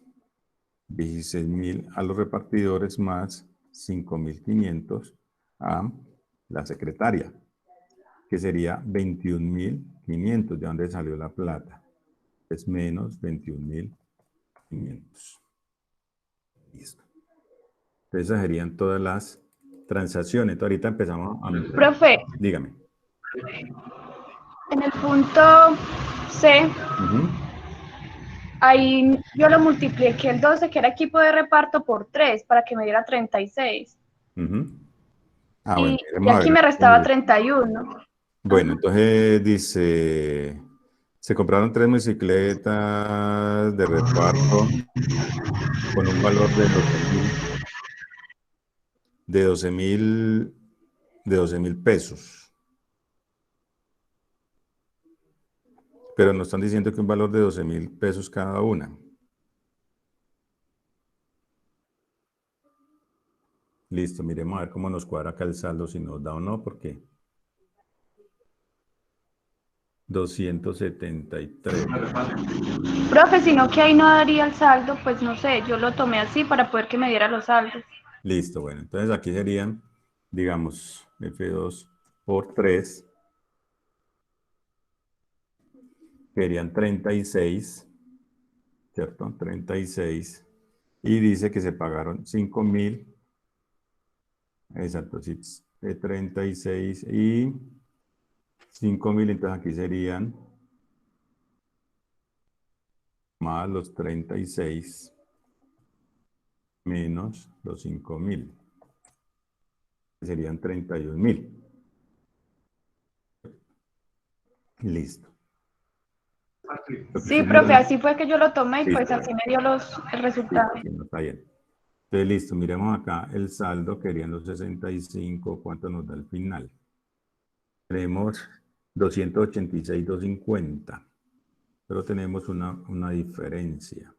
16.000 a los repartidores más 5.500 a la secretaria, que sería 21.500. ¿De dónde salió la plata? Es menos 21.500. Listo. Entonces, esas serían todas las transacciones. Entonces, ahorita empezamos a... Profe, Dígame. en el punto C, ahí yo lo multipliqué el 12, que era equipo de reparto, por 3 para que me diera 36. Ah, bueno, Y miremos a aquí ver. me restaba 31. Bueno, entonces dice, se compraron 3 bicicletas de reparto con un valor de 12.000 pesos. Pero nos están diciendo que un valor de 12.000 pesos cada una. Listo, miremos a ver cómo nos cuadra acá el saldo, si nos da o no, porque 273. Profe, sino que ahí no daría el saldo, pues no sé, yo lo tomé así para poder que me diera los saldos. Listo, bueno, entonces aquí serían, digamos, F2 por 3, serían 36, ¿cierto? 36, y dice que se pagaron 5.000, exacto, sí, 36 y 5.000, entonces aquí serían más los 36 menos los 5.000, serían 31.000. Listo. Sí, profe, así fue que yo lo tomé y pues Listo, así me dio el resultado. sí, no, está bien. Entonces, listo, miremos acá el saldo, querían los 65, ¿cuánto nos da al final? Tenemos 286,250, pero tenemos una diferencia.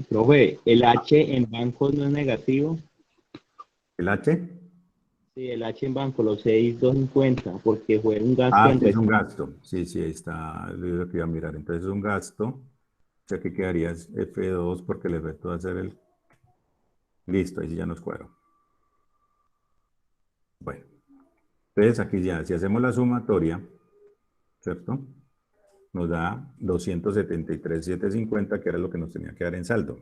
Profe, ¿el H en bancos no es negativo? ¿El H? Sí, el H en banco, los 6,250, porque fue un gasto Ah, en sí, es un gasto. Sí, ahí está, lo que iba a mirar. Entonces es un gasto, o sea que quedaría F2 porque el efecto va a ser el... Listo, ahí sí ya nos cuadró. Bueno, entonces aquí ya, si hacemos la sumatoria, ¿cierto? Nos da 273,750, que era lo que nos tenía que dar en saldo.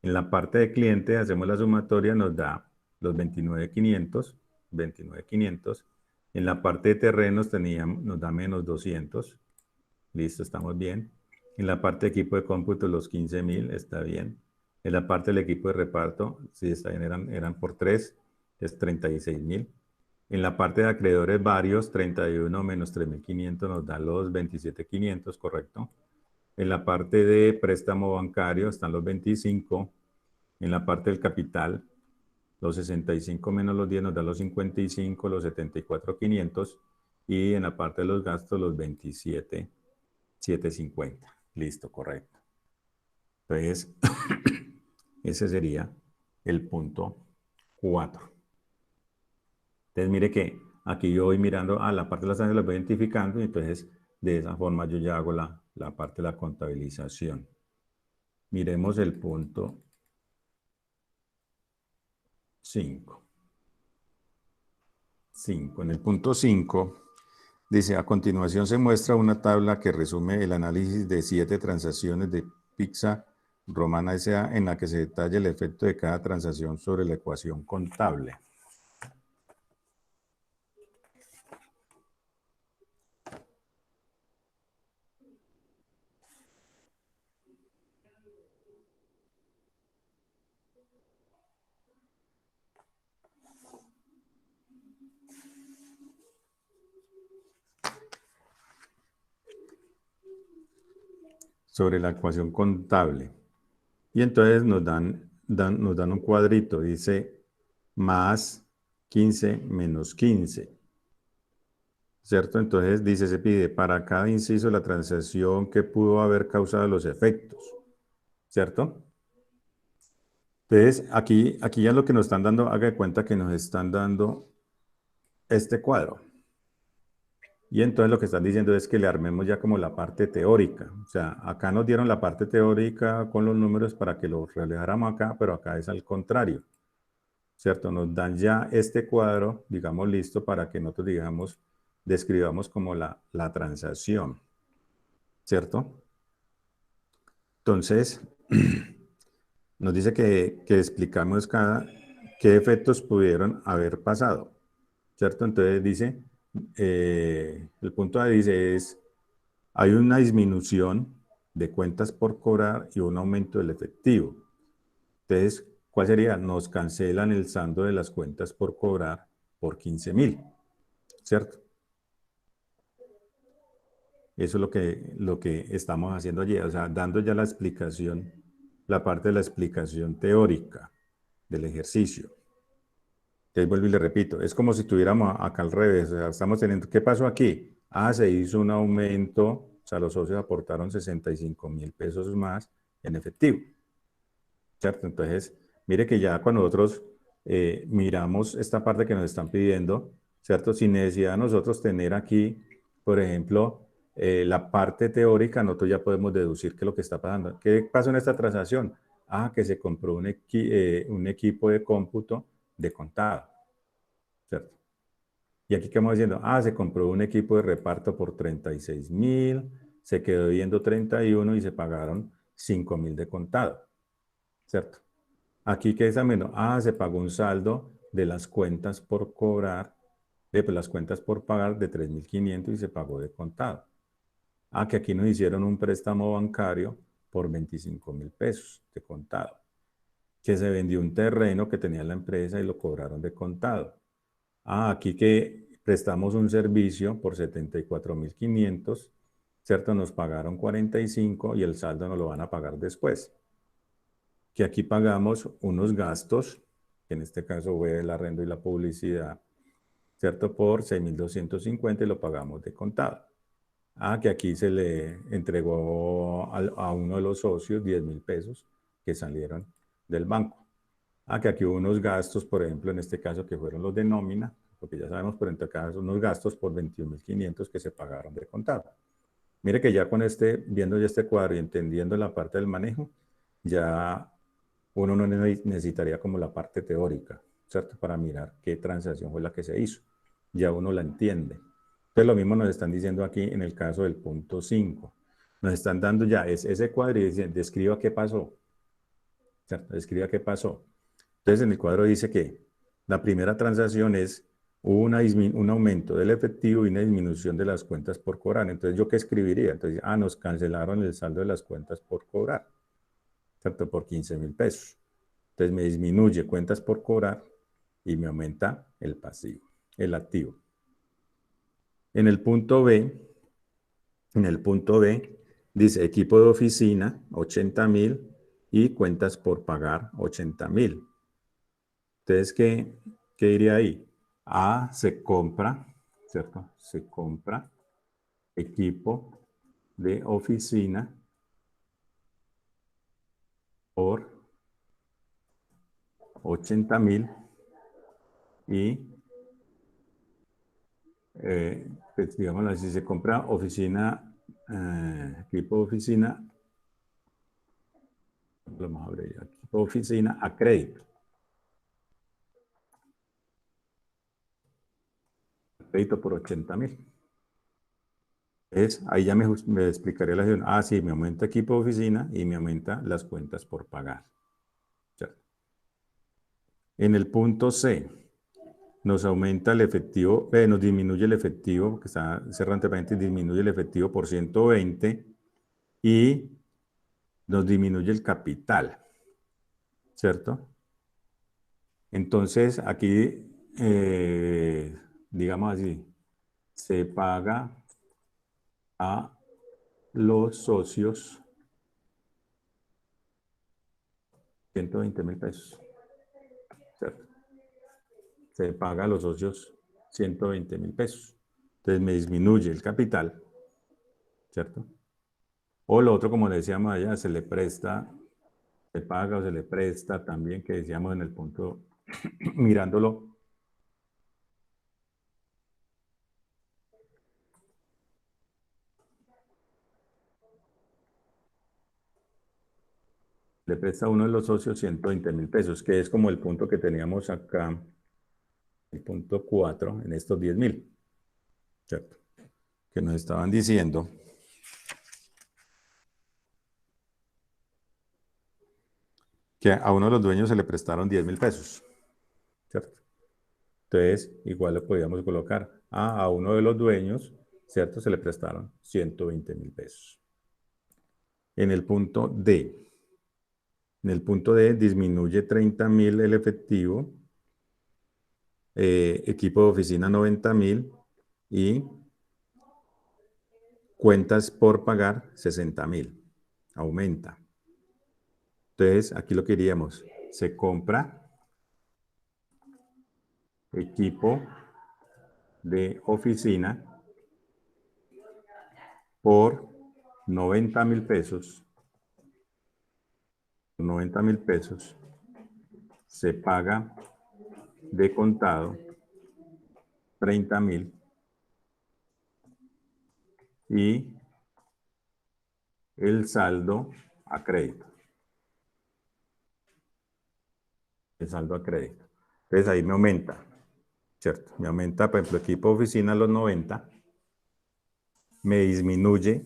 En la parte de cliente hacemos la sumatoria, nos da los 29,500. En la parte de terrenos nos da menos 200. Listo, estamos bien. En la parte de equipo de cómputo los 15.000, está bien. En la parte del equipo de reparto, sí, está bien, eran por 3, es 36.000. En la parte de acreedores varios, 31 menos 3.500 nos da los 27.500, correcto. En la parte de préstamo bancario están los 25. En la parte del capital, los 65 menos los 10 nos da los 55, los 74.500. Y en la parte de los gastos, los 27.750. Listo, correcto. Entonces, ese sería el punto 4. Entonces, mire que aquí yo voy mirando a la parte de las áreas, las voy identificando y entonces de esa forma yo ya hago la parte de la contabilización. Miremos el punto 5. En el punto 5 dice, a continuación se muestra una tabla que resume el análisis de 7 transacciones de Pizza Romana S.A. en la que se detalla el efecto de cada transacción sobre la ecuación contable. Sobre la ecuación contable. Y entonces nos dan un cuadrito, dice más 15 menos 15. ¿cierto? Entonces dice, se pide para cada inciso la transacción que pudo haber causado los efectos, ¿cierto? Entonces, aquí ya lo que nos están dando, haga de cuenta que nos están dando este cuadro. Y entonces lo que están diciendo es que le armemos ya como la parte teórica. O sea, acá nos dieron la parte teórica con los números para que lo reflejáramos acá, pero acá es al contrario, ¿cierto? Nos dan ya este cuadro, digamos, listo para que nosotros, digamos, describamos como la transacción, ¿cierto? Entonces, nos dice que explicamos qué efectos pudieron haber pasado, ¿cierto? Entonces dice, el punto A dice es, hay una disminución de cuentas por cobrar y un aumento del efectivo. Entonces, ¿cuál sería? Nos cancelan el saldo de las cuentas por cobrar por 15.000, ¿cierto? Eso es lo que estamos haciendo allí, o sea, dando ya la explicación, la parte de la explicación teórica del ejercicio. Entonces vuelvo y le repito, es como si estuviéramos acá al revés, o sea, estamos teniendo, ¿qué pasó aquí? Ah, se hizo un aumento, o sea, los socios aportaron 65.000 pesos más en efectivo, ¿cierto? Entonces, mire que ya cuando nosotros miramos esta parte que nos están pidiendo, ¿cierto? Sin necesidad de nosotros tener aquí, por ejemplo, la parte teórica, nosotros ya podemos deducir qué es lo que está pasando. ¿Qué pasó en esta transacción? Ah, que se compró un equipo de cómputo de contado, ¿cierto? Y aquí, ¿qué vamos diciendo? Ah, se compró un equipo de reparto por 36.000, se quedó viendo 31 y se pagaron 5.000 de contado, ¿cierto? Aquí, ¿qué es menos? Ah, se pagó un saldo de las cuentas por cobrar, pues, las cuentas por pagar de 3.500 y se pagó de contado. Ah, que aquí nos hicieron un préstamo bancario por 25.000 pesos de contado. Que se vendió un terreno que tenía la empresa y lo cobraron de contado. Ah, aquí que prestamos un servicio por 74.500, ¿cierto? Nos pagaron 45 y el saldo nos lo van a pagar después. Que aquí pagamos unos gastos, que en este caso fue el arrendo y la publicidad, ¿cierto? Por 6.250 y lo pagamos de contado. Ah, que aquí se le entregó a uno de los socios 10.000 pesos que salieron del banco. Ah, que aquí hubo unos gastos, por ejemplo, en este caso que fueron los de nómina, porque ya sabemos, pero en este caso, unos gastos por 21.500 que se pagaron de contado. Mire que ya con viendo ya este cuadro y entendiendo la parte del manejo, ya uno no necesitaría como la parte teórica, ¿cierto? Para mirar qué transacción fue la que se hizo. Ya uno la entiende. Entonces lo mismo nos están diciendo aquí en el caso del punto 5. Nos están dando ya ese cuadro y dicen, describa qué pasó, ¿cierto? Describa qué pasó. Entonces en el cuadro dice que la primera transacción es un aumento del efectivo y una disminución de las cuentas por cobrar. Entonces, ¿yo qué escribiría? Entonces, nos cancelaron el saldo de las cuentas por cobrar, ¿cierto? Por 15.000 pesos. Entonces, me disminuye cuentas por cobrar y me aumenta el pasivo, el activo. En el punto B, dice equipo de oficina, 80.000 y cuentas por pagar, 80.000. Entonces, ¿qué diría ahí? Se compra, ¿cierto? Se compra equipo de oficina por 80.000 y, pues, digamos así, se compra oficina, equipo de oficina, vamos a abrir equipo de oficina a crédito. Crédito por 80.000. Ahí ya me explicaría la situación. Sí, me aumenta equipo de oficina y me aumenta las cuentas por pagar. ¿Cierto? En el punto C, nos aumenta el efectivo, nos disminuye el efectivo, que está cerrantemente, disminuye el efectivo por 120 y nos disminuye el capital. ¿Cierto? Entonces, aquí, digamos así, se paga a los socios 120.000 pesos, ¿cierto? Se paga a los socios 120.000 pesos. Entonces me disminuye el capital, ¿cierto? O lo otro, como le decíamos allá, se le presta, se paga o se le presta también, que decíamos en el punto, mirándolo. Le presta a uno de los socios 120.000 pesos, que es como el punto que teníamos acá, el punto 4, en estos 10.000, ¿cierto? Que nos estaban diciendo que a uno de los dueños se le prestaron 10.000 pesos, ¿cierto? Entonces, igual lo podíamos colocar. A uno de los dueños, ¿cierto? Se le prestaron 120.000 pesos. En el punto D. En el punto D disminuye 30.000 el efectivo, equipo de oficina 90.000 y cuentas por pagar 60.000. Aumenta. Entonces, aquí lo que diríamos, se compra equipo de oficina por 90.000 pesos. 90.000 pesos se paga de contado 30.000 y el saldo a crédito. El saldo a crédito. Entonces ahí me aumenta, ¿cierto? Me aumenta, por ejemplo, equipo de oficina a los 90, me disminuye,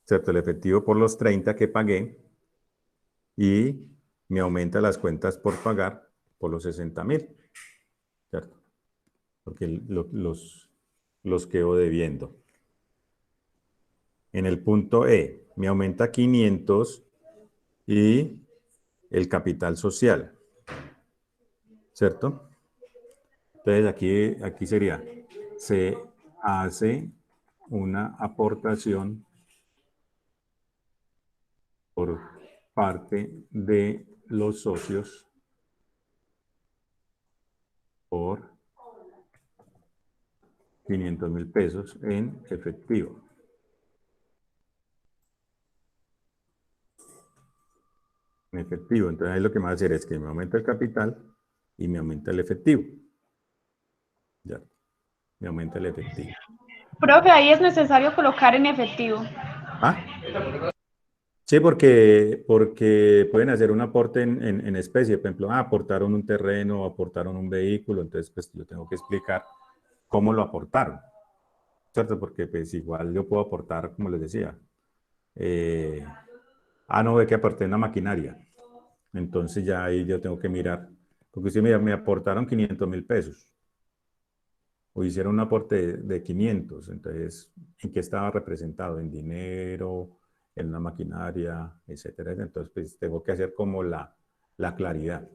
¿cierto? El efectivo por los 30 que pagué y me aumenta las cuentas por pagar por los 60.000, ¿cierto? Porque los quedo debiendo. En el punto E, me aumenta 500 y el capital social, ¿cierto? Entonces aquí sería, se hace una aportación por parte de los socios por 500.000 pesos en efectivo. En efectivo, entonces ahí lo que me va a hacer es que me aumenta el capital y me aumenta el efectivo. Ya, me aumenta el efectivo. Profe, ahí es necesario colocar en efectivo. ¿Ah? Sí, porque pueden hacer un aporte en especie. Por ejemplo, aportaron un terreno, aportaron un vehículo, entonces pues yo tengo que explicar cómo lo aportaron, ¿cierto? Porque pues igual yo puedo aportar, como les decía, no ve que aporté una maquinaria. Entonces ya ahí yo tengo que mirar, porque usted me aportaron 500.000 pesos, o hicieron un aporte de 500, entonces, ¿en qué estaba representado? En dinero, en una maquinaria, etcétera. Entonces, pues tengo que hacer como la claridad.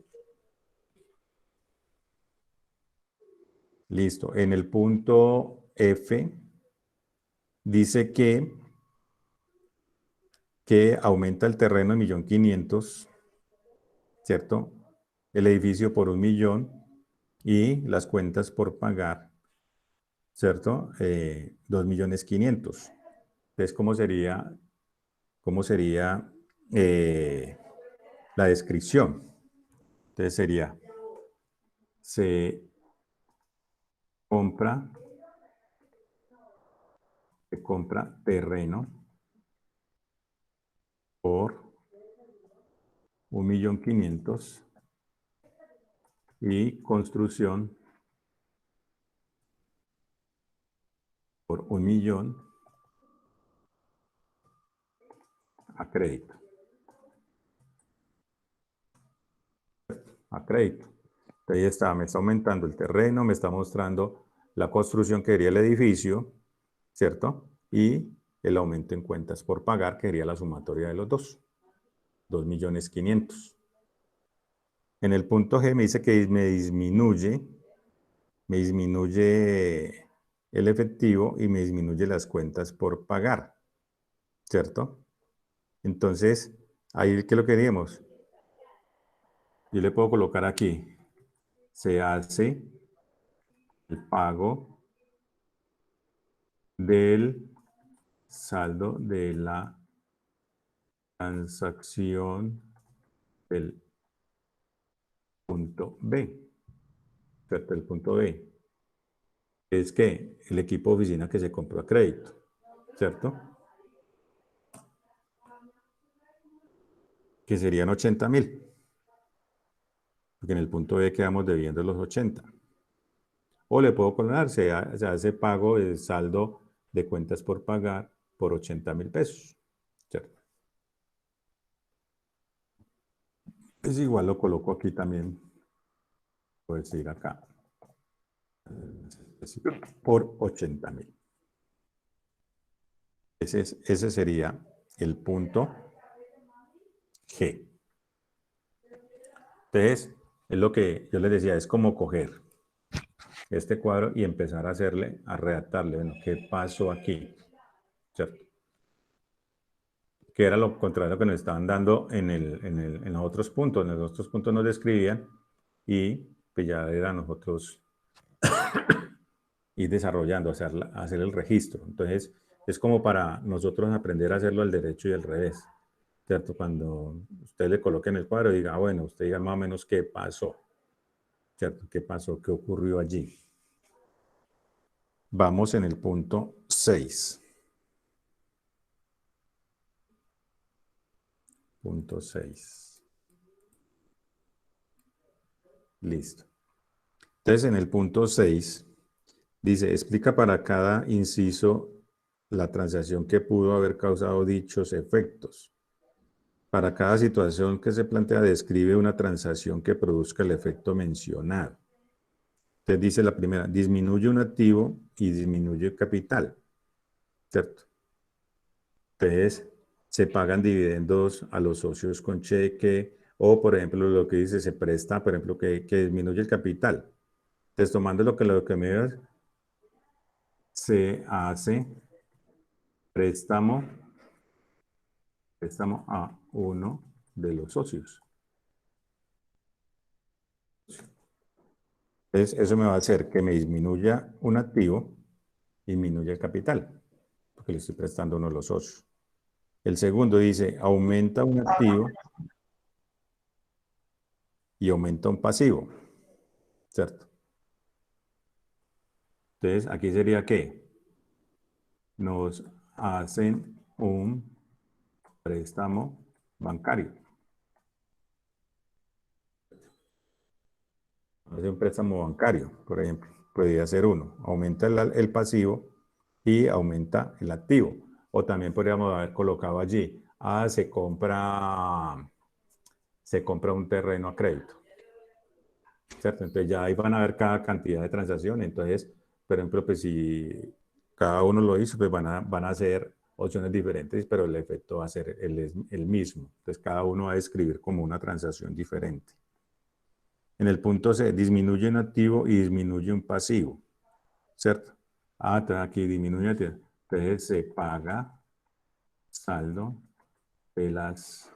Listo. En el punto F, dice que aumenta el terreno en 1.500.000, ¿cierto? El edificio por 1.000.000 y las cuentas por pagar, ¿cierto? 2.500.000. Entonces, ¿cómo sería la descripción? Entonces sería, se compra terreno por 1.500.000 y construcción por 1.000.000 a crédito. A crédito. Ahí está, me está aumentando el terreno, me está mostrando la construcción que sería el edificio, ¿cierto? Y el aumento en cuentas por pagar, que sería la sumatoria de los dos. 2.500.000. En el punto G me dice que me disminuye el efectivo y me disminuye las cuentas por pagar, ¿cierto? Entonces, ahí, ¿qué es lo que queríamos? Yo le puedo colocar aquí, se hace el pago del saldo de la transacción del punto B, ¿cierto? El punto B es que el equipo de oficina que se compró a crédito, ¿cierto? Que serían 80.000, porque en el punto B quedamos debiendo los 80. O le puedo colocar, se hace pago de saldo de cuentas por pagar por 80.000 pesos, ¿cierto? Es igual, lo coloco aquí también, puedo decir acá, por 80.000. Ese sería el punto G. Entonces, es lo que yo les decía, es como coger este cuadro y empezar a hacerle, a redactarle, bueno, ¿qué pasó aquí? ¿Cierto? Que era lo contrario que nos estaban dando en los otros puntos. En los otros puntos nos describían y pues ya era nosotros ir desarrollando, hacer el registro. Entonces, es como para nosotros aprender a hacerlo al derecho y al revés, ¿cierto? Cuando usted le coloque en el cuadro, diga, bueno, usted diga más o menos qué pasó, ¿cierto? ¿Qué pasó? ¿Qué ocurrió allí? Vamos en el punto 6. Punto 6. Listo. Entonces, en el punto 6, dice, explica para cada inciso la transacción que pudo haber causado dichos efectos. Para cada situación que se plantea, describe una transacción que produzca el efecto mencionado. Entonces dice la primera, disminuye un activo y disminuye el capital, ¿cierto? Entonces, se pagan dividendos a los socios con cheque, o por ejemplo, lo que dice, se presta, por ejemplo, que disminuye el capital. Entonces, tomando lo que me dio, se hace préstamo a uno de los socios. Entonces, eso me va a hacer que me disminuya un activo y disminuya el capital, porque le estoy prestando a uno de los socios. El segundo dice, aumenta un activo y aumenta un pasivo, ¿cierto? Entonces, aquí sería que nos hacen un préstamo bancario. Hace un préstamo bancario, por ejemplo, podría ser uno. Aumenta el pasivo y aumenta el activo. O también podríamos haber colocado allí, se compra un terreno a crédito, ¿cierto? Entonces ya ahí van a ver cada cantidad de transacciones. Entonces, por ejemplo, pues si cada uno lo hizo, pues van a ser opciones diferentes, pero el efecto va a ser el mismo. Entonces cada uno va a describir como una transacción diferente. En el punto C, disminuye un activo y disminuye un pasivo, ¿cierto? Entonces aquí disminuye, entonces se paga saldo de las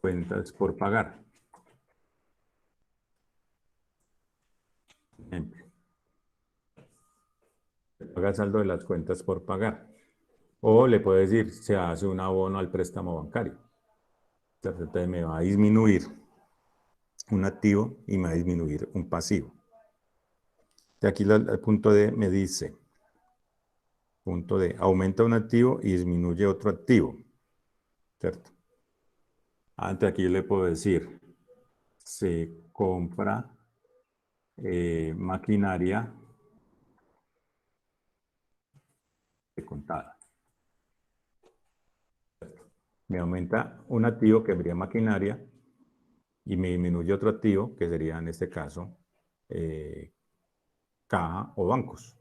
cuentas por pagar. Ejemplo. Se paga saldo de las cuentas por pagar. O le puedo decir, se hace un abono al préstamo bancario. Entonces me va a disminuir un activo y me va a disminuir un pasivo. De aquí el punto D me dice, punto D, aumenta un activo y disminuye otro activo, ¿cierto? Entonces aquí yo le puedo decir, se compra maquinaria de contada. Me aumenta un activo que sería maquinaria y me disminuye otro activo que sería en este caso caja o bancos.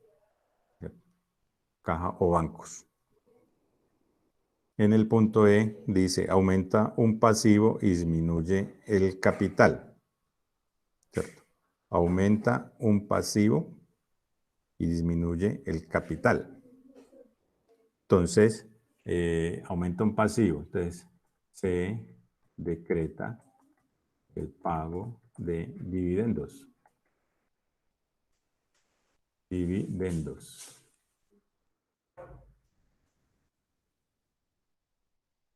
Caja o bancos. En el punto E dice aumenta un pasivo y disminuye el capital. ¿Cierto? Aumenta un pasivo y disminuye el capital. Entonces, aumenta un pasivo. Entonces, se decreta el pago de dividendos. Dividendos.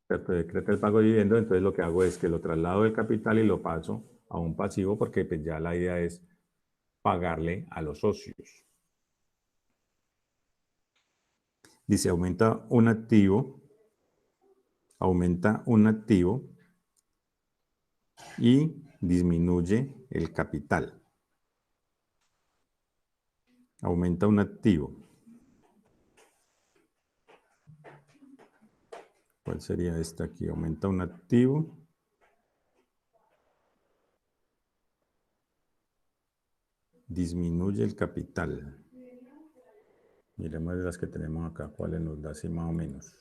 Se decreta el pago de dividendos, entonces lo que hago es que lo traslado del capital y lo paso a un pasivo porque pues ya la idea es pagarle a los socios. Dice, aumenta un activo y disminuye el capital. Aumenta un activo. ¿Cuál sería esta aquí? Aumenta un activo. Disminuye el capital. Miremos las que tenemos acá, cuáles nos da así más o menos.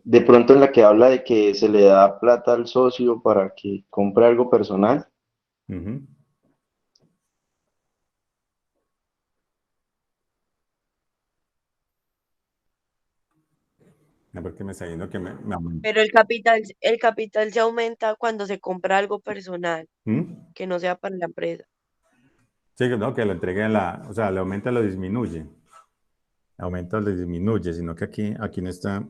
De pronto en la que habla de que se le da plata al socio para que compre algo personal. Uh-huh. Porque me está diciendo que me aumenta. Pero el capital se aumenta cuando se compra algo personal, ¿Mm? que no sea para la empresa. Sí, no, que lo entregue a la, o sea, le aumenta, lo disminuye. Aumenta o lo disminuye, sino que aquí no está,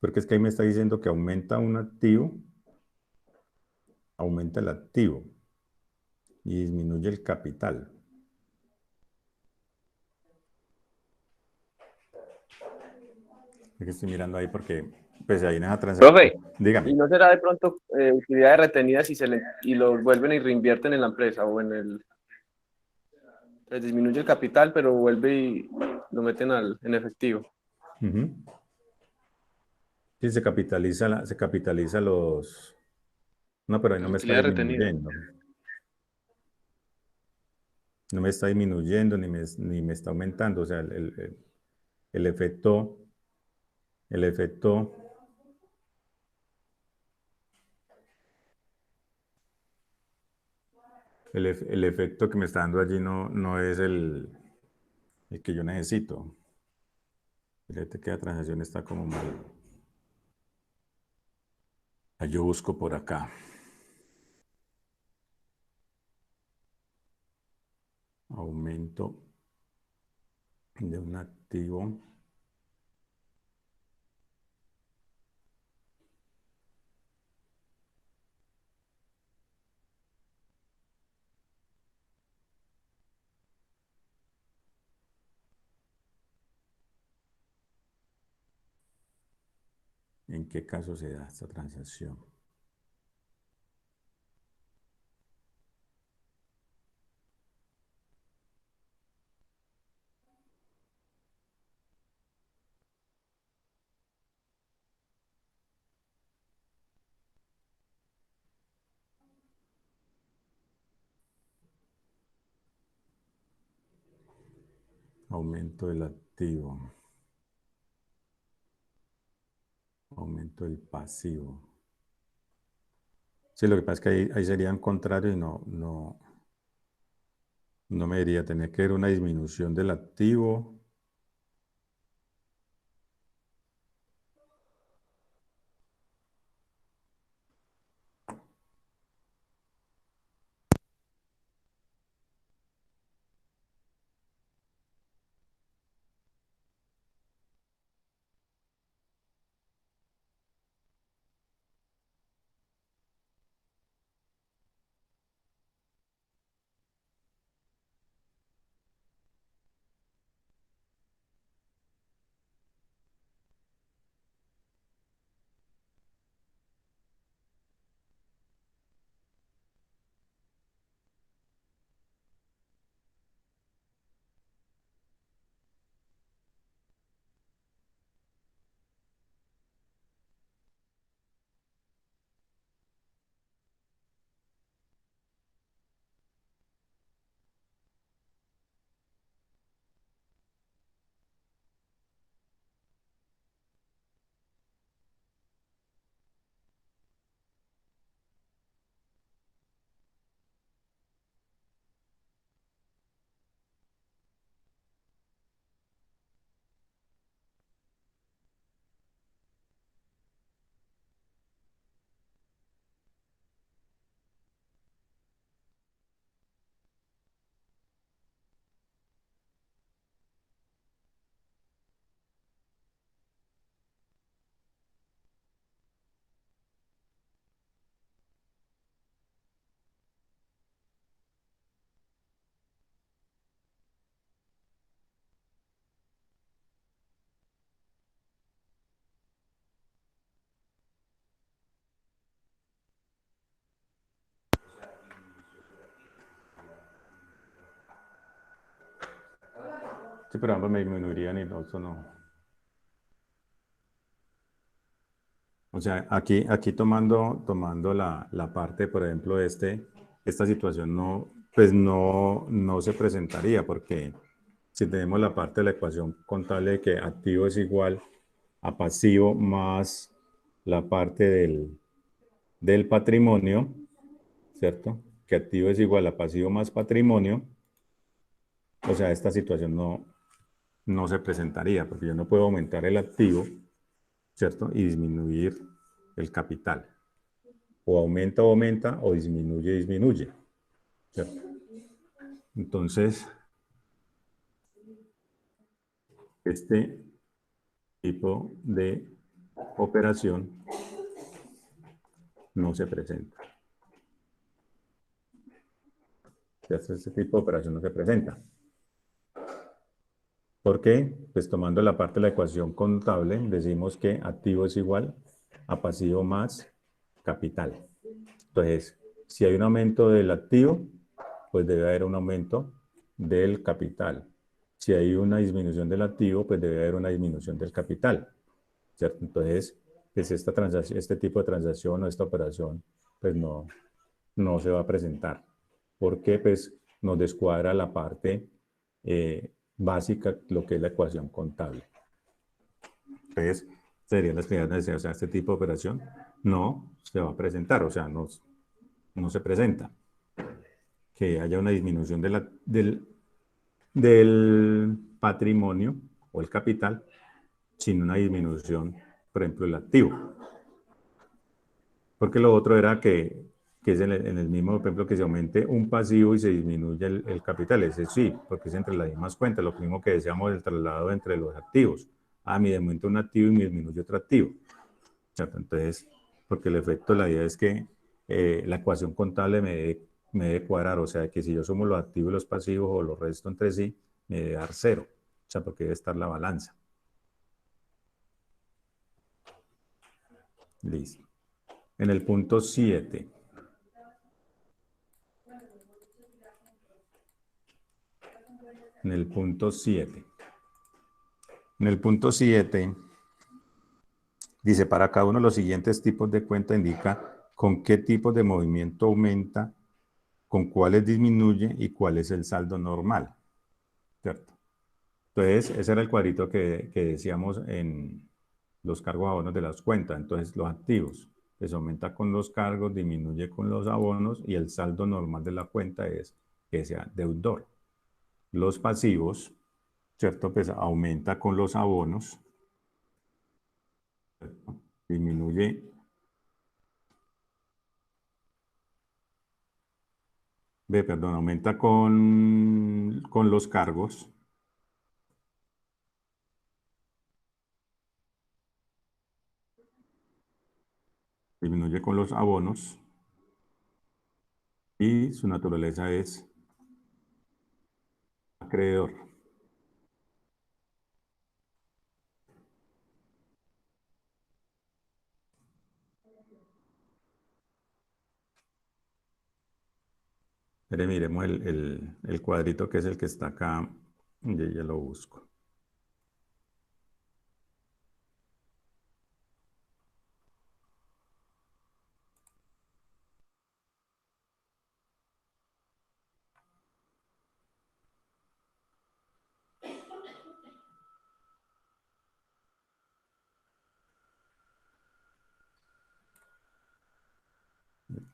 porque es que ahí me está diciendo que aumenta un activo, aumenta el activo y disminuye el capital. Es que estoy mirando ahí porque, pues ahí en esa transacción. Profe, Dígame. ¿y no será de pronto utilidades retenidas y los vuelven y reinvierten en la empresa o en el... Les disminuye el capital, pero vuelve y lo meten en efectivo? Uh-huh. Sí, se capitaliza los... No, pero ahí no Las me está utilidades retenidas. disminuyendo. No me está disminuyendo ni me está aumentando. O sea, el efecto, el efecto, el efecto que me está dando allí no es el que yo necesito. Fíjate que la transacción está como mal. Yo busco por acá. Aumento de un activo. ¿En qué caso se da esta transacción? Aumento del activo. Aumento del pasivo. Sí, lo que pasa es que ahí serían contrarios y no me debería tener que ver una disminución del activo. Sí, pero ambos me disminuirían y el otro no. O sea, aquí tomando la parte, por ejemplo, esta situación no se presentaría, porque si tenemos la parte de la ecuación contable de que activo es igual a pasivo más la parte del patrimonio, ¿cierto? Que activo es igual a pasivo más patrimonio, o sea, esta situación no se presentaría, porque yo no puedo aumentar el activo, ¿cierto? Y disminuir el capital. O aumenta, o disminuye, ¿cierto? Entonces, este tipo de operación no se presenta. Este tipo de operación no se presenta. ¿Por qué? Pues tomando la parte de la ecuación contable, decimos que activo es igual a pasivo más capital. Entonces, si hay un aumento del activo, pues debe haber un aumento del capital. Si hay una disminución del activo, pues debe haber una disminución del capital, ¿cierto? Entonces, pues este tipo de transacción o esta operación, pues no se va a presentar, porque pues nos descuadra la parte básica, lo que es la ecuación contable. Entonces, serían las primeras necesidades. O sea, este tipo de operación no se va a presentar, o sea, no se presenta. Que haya una disminución del patrimonio o el capital sin una disminución, por ejemplo, el activo. Porque lo otro era que es en el mismo, por ejemplo, que se aumente un pasivo y se disminuye el capital. Ese sí, porque es entre las mismas cuentas. Lo mismo que decíamos del traslado entre los activos. Me aumenta un activo y me disminuye otro activo. ¿Cierto? Entonces, porque el efecto, la idea es que la ecuación contable me debe cuadrar. O sea, que si yo sumo los activos y los pasivos o los resto entre sí, me debe dar 0. O sea, porque debe estar la balanza. Listo. En el punto 7. En el punto 7. En el punto 7 dice, para cada uno de los siguientes tipos de cuenta indica con qué tipo de movimiento aumenta, con cuáles disminuye y cuál es el saldo normal. ¿Cierto? Entonces, ese era el cuadrito que decíamos en los cargos abonos de las cuentas. Entonces, los activos, pues aumenta con los cargos, disminuye con los abonos y el saldo normal de la cuenta es que sea deudor. Los pasivos, ¿cierto? Pues aumenta con los abonos, ¿cierto? Disminuye aumenta con los cargos. Disminuye con los abonos. Y su naturaleza es acreedor. Miremos el cuadrito que es el que está acá. Ya lo busco.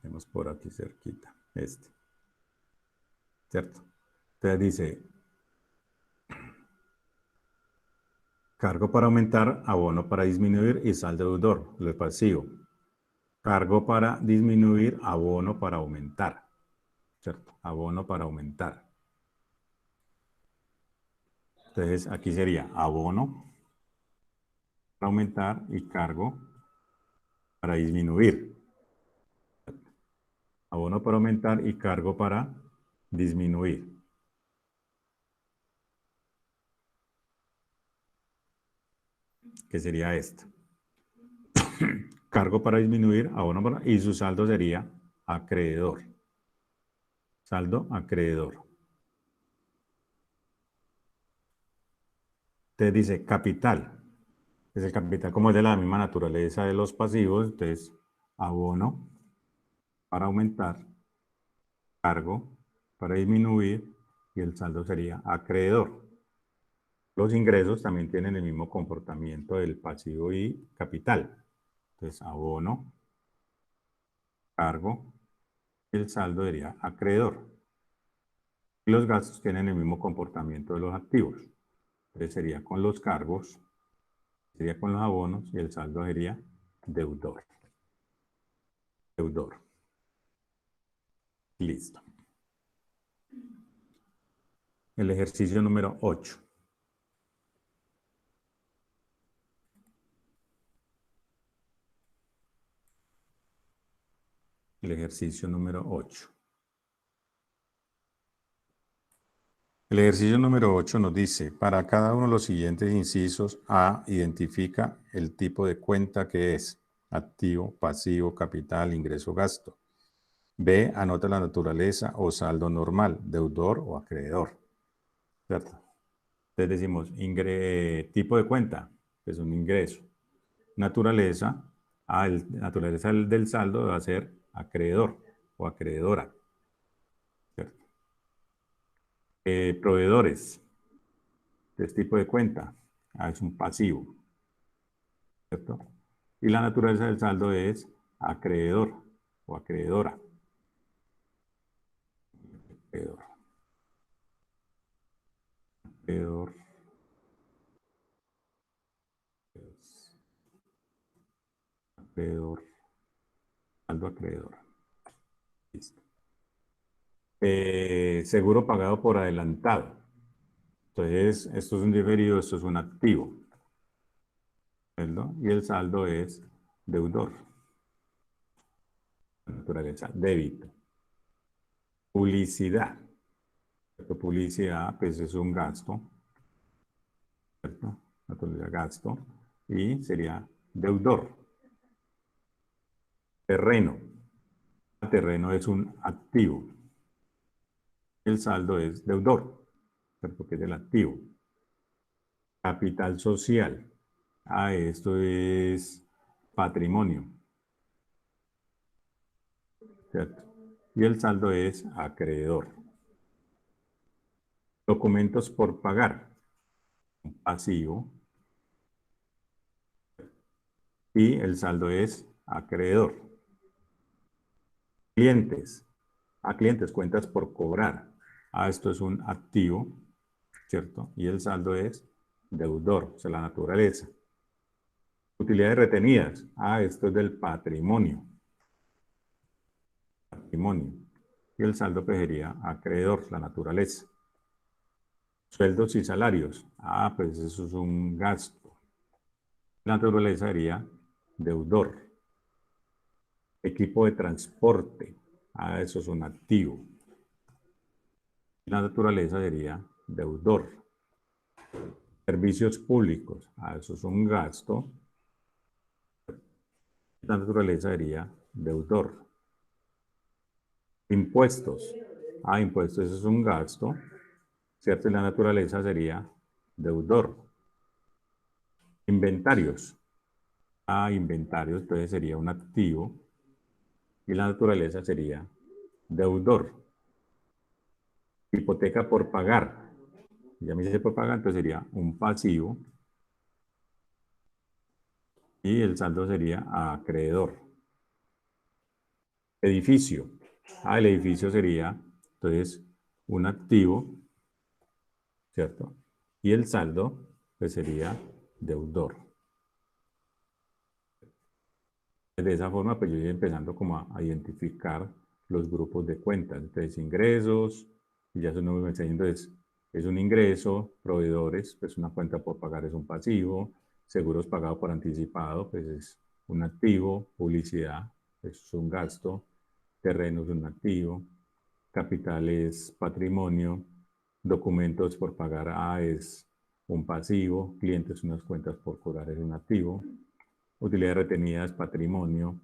Tenemos por aquí cerquita. ¿Cierto? Entonces dice, cargo para aumentar, abono para disminuir y saldo deudor, lo pasivo. Cargo para disminuir, abono para aumentar. ¿Cierto? Abono para aumentar. Entonces aquí sería abono para aumentar y cargo para disminuir. Abono para aumentar y cargo para disminuir. Que sería esto. Cargo para disminuir, abono para, y su saldo sería acreedor. Saldo acreedor. Entonces dice capital. Es el capital como es de la misma naturaleza de los pasivos, entonces abono para aumentar, cargo para disminuir y el saldo sería acreedor. Los ingresos también tienen el mismo comportamiento del pasivo y capital. Entonces abono, cargo, y el saldo sería acreedor. Y los gastos tienen el mismo comportamiento de los activos. Entonces sería con los cargos, sería con los abonos y el saldo sería deudor. Deudor. Listo. El ejercicio número 8. El ejercicio número 8. El ejercicio número 8 nos dice, para cada uno de los siguientes incisos, A, identifica el tipo de cuenta que es activo, pasivo, capital, ingreso, gasto. B, anota la naturaleza o saldo normal, deudor o acreedor. ¿Cierto? Entonces decimos, tipo de cuenta, es un ingreso. Naturaleza, naturaleza del saldo va a ser acreedor o acreedora. ¿Cierto? Proveedores, de este tipo de cuenta, es un pasivo. ¿Cierto? Y la naturaleza del saldo es acreedor o acreedora. Acreedor. Acreedor. Acreedor. Saldo acreedor. Listo. Seguro pagado por adelantado. Entonces, esto es un diferido, esto es un activo. ¿Verdad? Y el saldo es deudor. Naturaleza, débito. Publicidad. Publicidad, pues es un gasto. ¿Cierto? Naturaleza, gasto. Y sería deudor. Terreno. Terreno es un activo. El saldo es deudor, porque es el activo. Capital social. Esto es patrimonio. ¿Cierto? Y el saldo es acreedor. Documentos por pagar. Pasivo. Y el saldo es acreedor. Clientes. Clientes, cuentas por cobrar. Esto es un activo, ¿cierto? Y el saldo es deudor, o sea, la naturaleza. Utilidades retenidas. Esto es del patrimonio. Patrimonio. Y el saldo pues sería acreedor, la naturaleza. Sueldos y salarios. Pues eso es un gasto. La naturaleza sería deudor. Equipo de transporte. Eso es un activo. La naturaleza sería deudor. Servicios públicos. Eso es un gasto. La naturaleza sería deudor. Impuestos. Impuestos, eso es un gasto. ¿Cierto? Y la naturaleza sería deudor. Inventarios. Inventarios, entonces sería un activo. Y la naturaleza sería deudor. Hipoteca por pagar. Ya me dice por pagar, entonces sería un pasivo. Y el saldo sería acreedor. Edificio. El edificio sería, entonces, un activo, ¿cierto? Y el saldo, pues sería deudor. De esa forma, pues yo voy empezando como a identificar los grupos de cuentas. Entonces, ingresos, y ya eso no me está diciendo es un ingreso, proveedores, pues una cuenta por pagar es un pasivo, seguros pagados por anticipado, pues es un activo, publicidad, es un gasto, terreno es un activo, capital es patrimonio, documentos por pagar es un pasivo, clientes unas cuentas por cobrar es un activo, utilidades retenidas, patrimonio,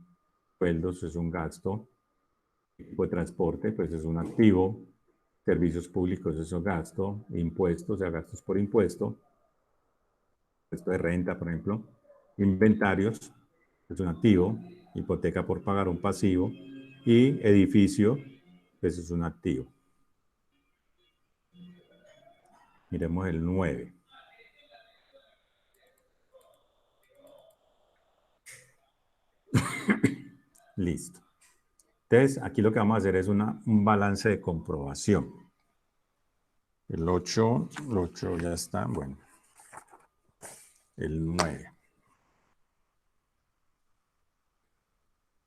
sueldos es un gasto, equipo de transporte pues es un activo, servicios públicos es un gasto, impuestos, o sea, gastos por impuesto, Esto de renta, por ejemplo. Inventarios, es un activo. Hipoteca por pagar, un pasivo. Y edificio, pues es un activo. Miremos el 9. Listo. Entonces, aquí lo que vamos a hacer es un balance de comprobación. El 8 ya está, bueno. El 9.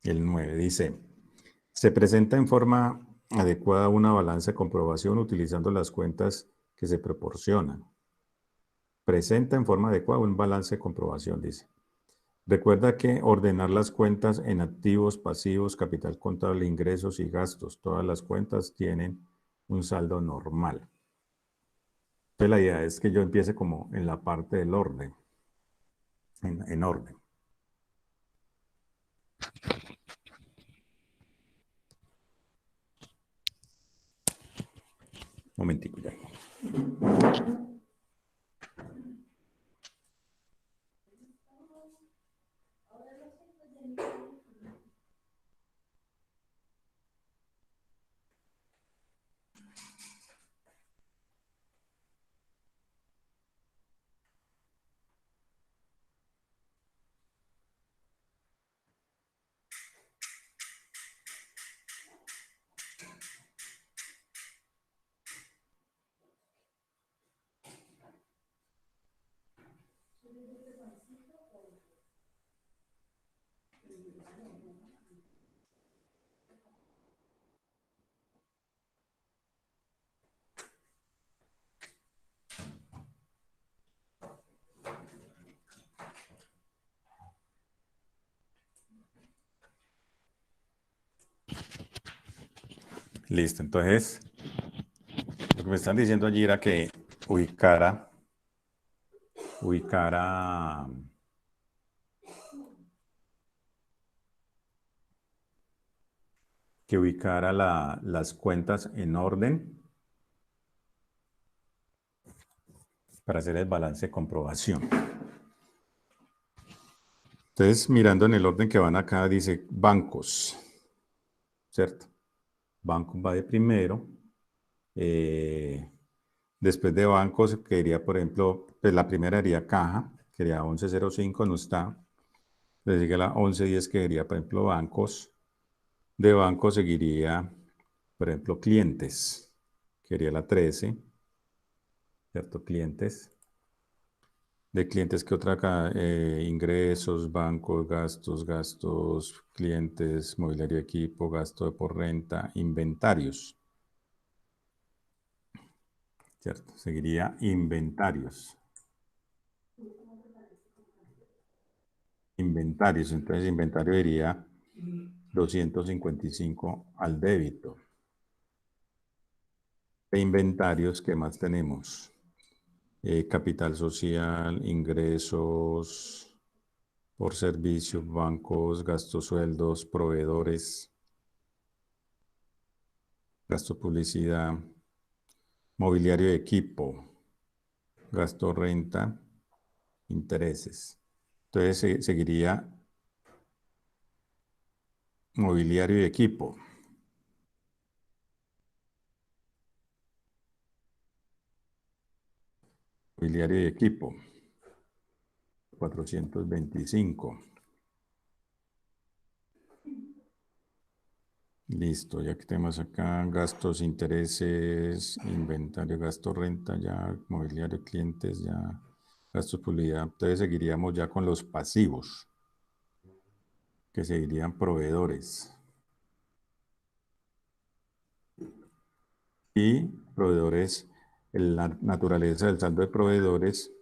El 9 dice, se presenta en forma adecuada una balanza de comprobación utilizando las cuentas que se proporcionan. Presenta en forma adecuada un balance de comprobación, dice. Recuerda que ordenar las cuentas en activos, pasivos, capital contable, ingresos y gastos. Todas las cuentas tienen un saldo normal. Entonces la idea es que yo empiece como en la parte del orden. En orden. Momentico ya. Listo, entonces, lo que me están diciendo allí era que ubicara las cuentas en orden para hacer el balance de comprobación. Entonces, mirando en el orden que van acá, dice bancos, ¿cierto? Banco va de primero. Después de bancos, quería, por ejemplo, pues la primera sería caja, quería 1105, no está. Le sigue la 1110, que sería, por ejemplo, bancos. De bancos seguiría, por ejemplo, clientes, quería la 13, ¿cierto? Clientes. De clientes, ¿qué otra acá? Ingresos, bancos, gastos, clientes, mobiliario de equipo, gasto de por renta, inventarios. ¿Cierto? Seguiría inventarios. Inventarios, entonces inventario diría 255 al débito. De inventarios, ¿qué más tenemos? Capital social, ingresos por servicios, bancos, gastos, sueldos, proveedores, gasto publicidad, mobiliario de equipo, gasto renta, intereses. Entonces seguiría mobiliario y equipo. Mobiliario y equipo. 425. Listo, ya que tenemos acá gastos, intereses, inventario, gasto, renta, ya, mobiliario, clientes, ya, gastos, publicidad. Entonces seguiríamos ya con los pasivos, que seguirían proveedores. Y proveedores, la naturaleza del saldo de proveedores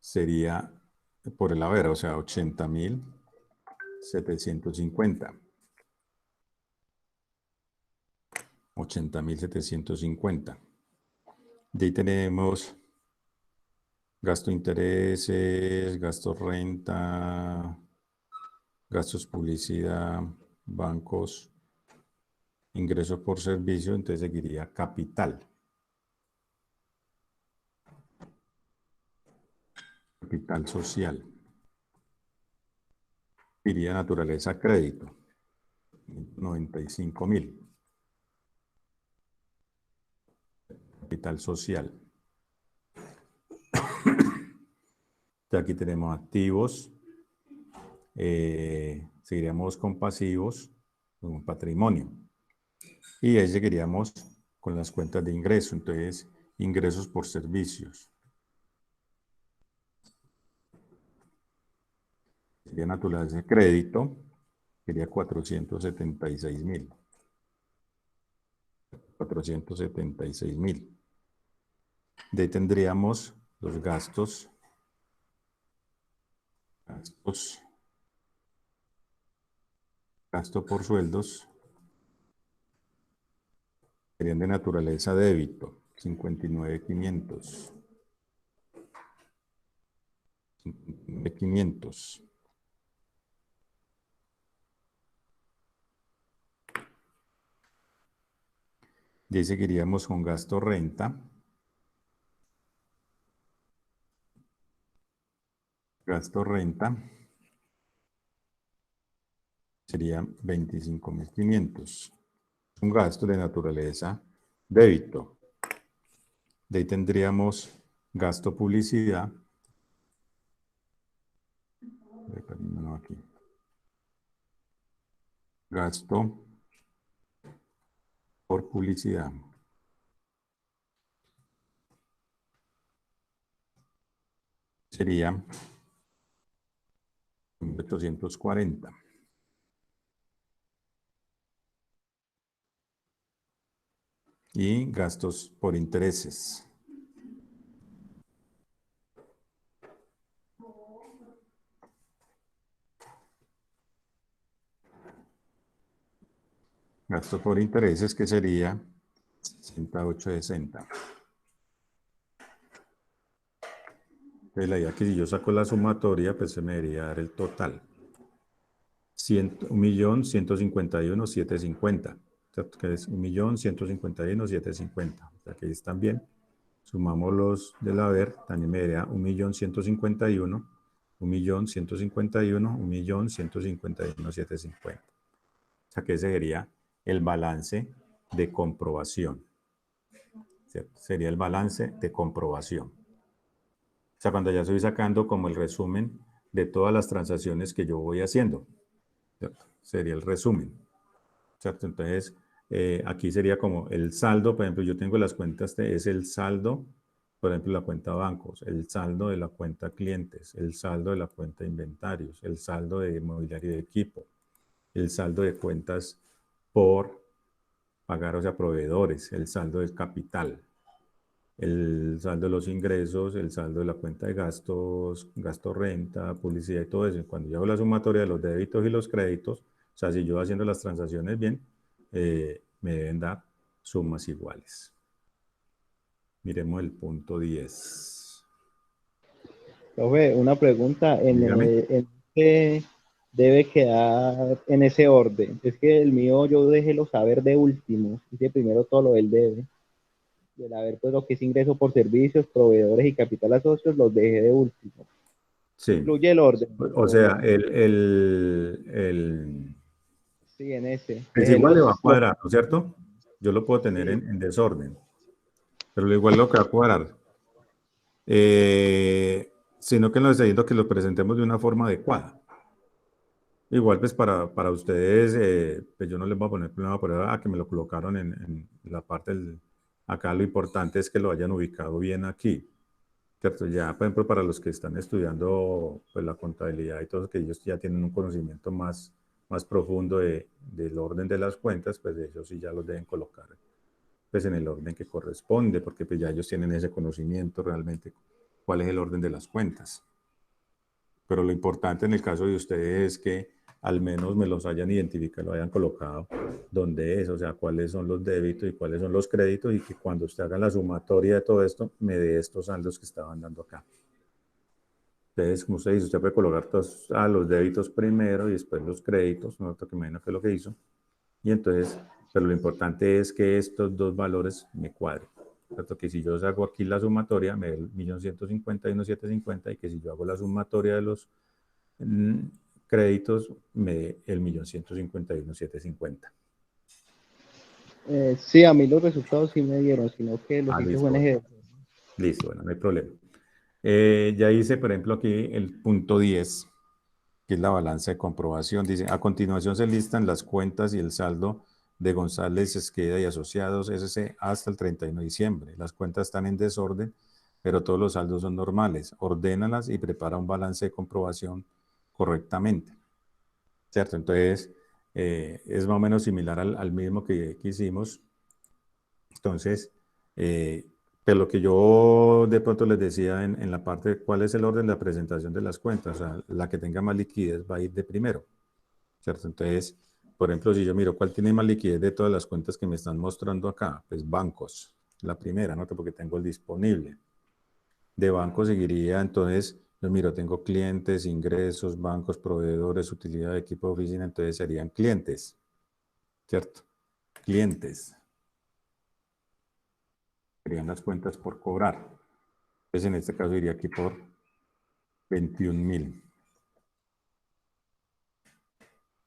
sería por el haber, o sea, 80.750. 80.750. De ahí tenemos gasto intereses, gasto renta, gastos publicidad, bancos, ingresos por servicio, entonces seguiría capital. Capital social. Iría naturaleza crédito. 95.000. Capital social. Aquí tenemos activos. Seguiríamos con pasivos, con patrimonio. Y ahí seguiríamos con las cuentas de ingreso. Entonces, ingresos por servicios. Sería naturaleza de crédito. Sería 476.000. 476.000. De ahí tendríamos los gastos. Gasto por sueldos. Serían de naturaleza débito. 59.500. 59.500. Y ahí seguiríamos con gasto renta. Gasto renta sería 25.500. Un gasto de naturaleza débito. De ahí tendríamos gasto publicidad. Aquí. Gasto por publicidad. Sería 840. Y gastos por intereses. Gasto por intereses que sería 68.60. Entonces la idea que si yo saco la sumatoria, pues se me debería dar el total. 1.151.750. Que es 1.151.750. O sea que ahí están bien. Sumamos los del haber, también me daría 1.151.000, 1.151.000, 1.151.750. O sea que ese sería el balance de comprobación. ¿Cierto? Sería el balance de comprobación. O sea, cuando ya estoy sacando como el resumen de todas las transacciones que yo voy haciendo. ¿Cierto? Sería el resumen. ¿Cierto? Entonces, aquí sería como el saldo. Por ejemplo, yo tengo las cuentas, es el saldo, por ejemplo, la cuenta bancos, el saldo de la cuenta clientes, el saldo de la cuenta inventarios, el saldo de mobiliario de equipo, el saldo de cuentas por pagar, o sea, proveedores, el saldo del capital, el saldo de los ingresos, el saldo de la cuenta de gastos, gasto renta, publicidad y todo eso. Cuando yo hago la sumatoria de los débitos y los créditos, o sea, si yo haciendo las transacciones bien, me deben dar sumas iguales. Miremos el punto 10. Profe, una pregunta. Dígame. Debe quedar en ese orden. Es que el mío yo dejé los saber de último. Hice primero todo lo del debe. Del haber, pues lo que es ingreso por servicios, proveedores y capital a socios, los dejé de último. Sí. Incluye el orden. O sea, sí, en ese. Es igual le va a cuadrar, ¿no es cierto? Yo lo puedo tener en desorden. Pero igual lo que va a cuadrar. Sino que lo estoy diciendo que lo presentemos de una forma adecuada. Igual, pues para ustedes, pues yo no les voy a poner problema por que me lo colocaron en la parte del... Acá lo importante es que lo hayan ubicado bien aquí. ¿Cierto? Ya, por ejemplo, para los que están estudiando pues, la contabilidad y todo, que ellos ya tienen un conocimiento más profundo del orden de las cuentas, pues ellos sí ya los deben colocar pues, en el orden que corresponde, porque pues ya ellos tienen ese conocimiento realmente cuál es el orden de las cuentas. Pero lo importante en el caso de ustedes es que al menos me los hayan identificado, lo hayan colocado dónde es, o sea, cuáles son los débitos y cuáles son los créditos, y que cuando usted haga la sumatoria de todo esto, me dé estos saldos que estaban dando acá. Entonces, como usted dice, usted puede colocar todos los débitos primero y después los créditos, no que me imagino que es lo que hizo. Y entonces, pero lo importante es que estos dos valores me cuadren. ¿cierto? Que si yo hago aquí la sumatoria, me da el 1.151.750, y que si yo hago la sumatoria de los créditos, me dé el 1.151.750. Sí, a mí los resultados sí me dieron, sino que los hice listo, fue en bueno. ejercicio. Listo, bueno, no hay problema. Ya hice, por ejemplo, aquí el punto 10, que es la balanza de comprobación. Dice, a continuación se listan las cuentas y el saldo de González, Esqueda y Asociados SC hasta el 31 de diciembre. Las cuentas están en desorden, pero todos los saldos son normales. Ordénalas y prepara un balance de comprobación correctamente. ¿Cierto? Entonces, es más o menos similar al mismo que hicimos. Entonces, pero lo que yo de pronto les decía en la parte de cuál es el orden de la presentación de las cuentas, o sea, la que tenga más liquidez va a ir de primero, ¿cierto? Entonces, por ejemplo, si yo miro cuál tiene más liquidez de todas las cuentas que me están mostrando acá, pues bancos, la primera, ¿no? Porque tengo el disponible. De banco seguiría, entonces, yo miro, tengo clientes, ingresos, bancos, proveedores, utilidad de equipo de oficina, entonces serían clientes, ¿cierto? Clientes. Serían las cuentas por cobrar. Entonces, en este caso iría aquí por 21.000.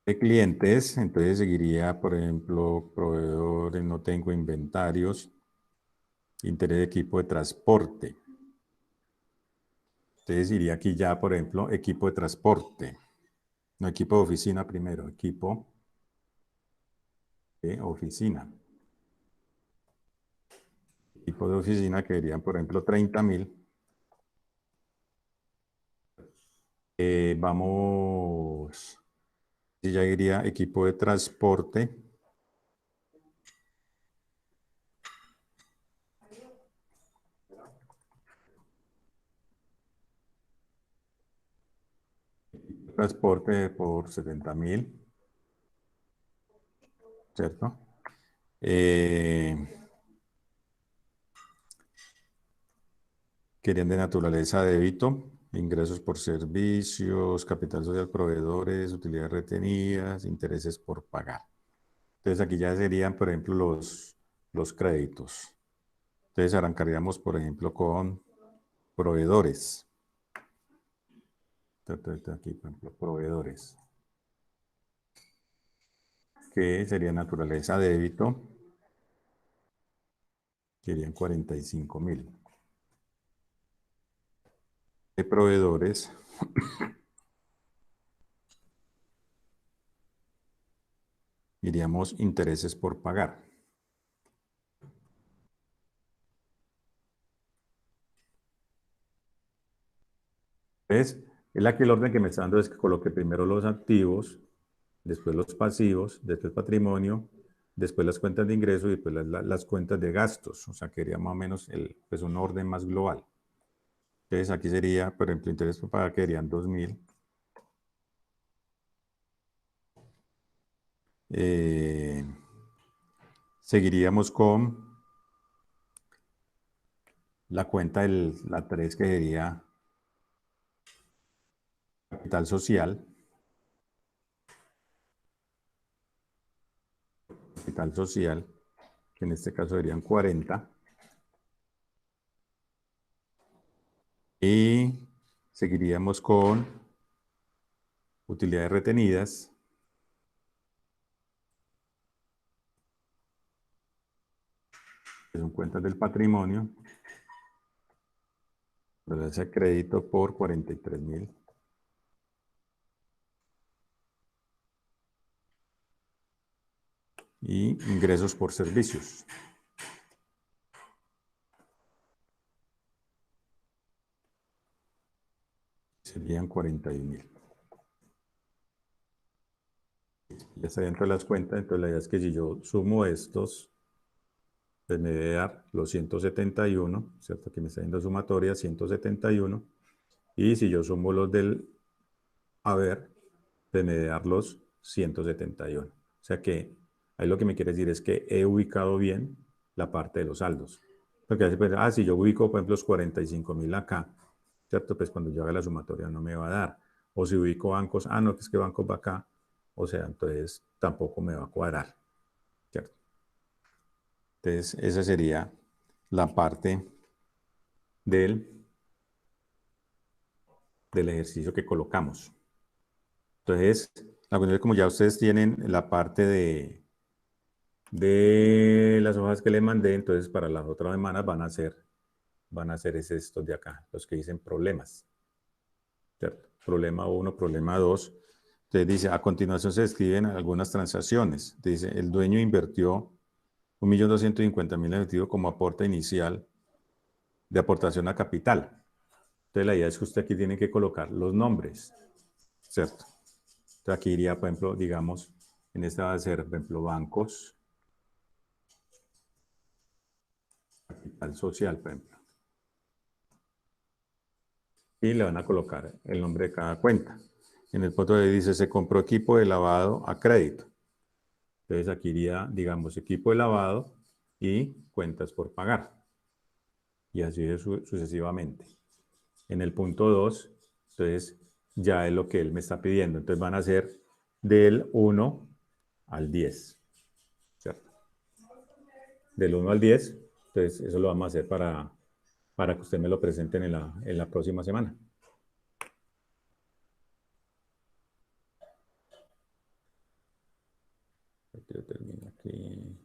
De clientes, entonces seguiría, por ejemplo, proveedores, no tengo inventarios, interés de equipo de transporte. Entonces iría aquí ya, por ejemplo, equipo de transporte. No, equipo de oficina primero, equipo de oficina. Equipo de oficina que serían, por ejemplo, 30.000. Vamos, y ya iría equipo de transporte. Transporte por 70.000, ¿cierto? Querían de naturaleza débito, ingresos por servicios, capital social, proveedores, utilidades retenidas, intereses por pagar. Entonces aquí ya serían, por ejemplo, los créditos. Entonces arrancaríamos, por ejemplo, con proveedores. Aquí, por ejemplo, proveedores. Que sería naturaleza débito. Serían 45.000. De proveedores. Iríamos intereses por pagar. ¿Ves? Aquí el orden que me está dando es que coloque primero los activos, después los pasivos, después patrimonio, después las cuentas de ingreso y después las cuentas de gastos. O sea, quería más o menos pues un orden más global. Entonces aquí sería, por ejemplo, interés por pagar, que serían 2.000. Seguiríamos con la cuenta la 3, que sería capital social. Capital social, que en este caso serían 40. Y seguiríamos con utilidades retenidas. Que son cuentas del patrimonio. Ese crédito por 43.000. Y ingresos por servicios. Serían 41.000. Ya está dentro de las cuentas, entonces la idea es que si yo sumo estos, pues me debe dar los 171, ¿cierto? Que me está dando sumatoria, 171. Y si yo sumo los del haber, pues me debe dar los 171. O sea que ahí lo que me quiere decir es que he ubicado bien la parte de los saldos. Porque así pues, si yo ubico, por ejemplo, los 45.000 acá, ¿cierto? Pues cuando yo haga la sumatoria no me va a dar. O si ubico bancos, no, que es que bancos va acá, o sea, entonces tampoco me va a cuadrar, ¿cierto? Entonces, esa sería la parte del ejercicio que colocamos. Entonces, la cuestión es como ya ustedes tienen la parte de las hojas que les mandé, entonces para las otras semanas van a ser estos de acá, los que dicen problemas. ¿Cierto? Problema 1, problema 2. Entonces dice, a continuación se describen algunas transacciones. Dice, el dueño invirtió 1.250.000 en efectivo como aporte inicial de aportación a capital. Entonces la idea es que usted aquí tiene que colocar los nombres, ¿cierto? Entonces aquí iría, por ejemplo, digamos, en esta va a ser, por ejemplo, bancos, capital social, por ejemplo. Y le van a colocar el nombre de cada cuenta. En el punto de dice, se compró equipo de lavado a crédito. Entonces aquí iría, digamos, equipo de lavado y cuentas por pagar. Y así sucesivamente. En el punto 2, entonces ya es lo que él me está pidiendo. Entonces van a ser del 1 al 10. ¿Cierto? Del 1 al 10. Entonces eso lo vamos a hacer para que usted me lo presenten en la próxima semana. Yo termino aquí.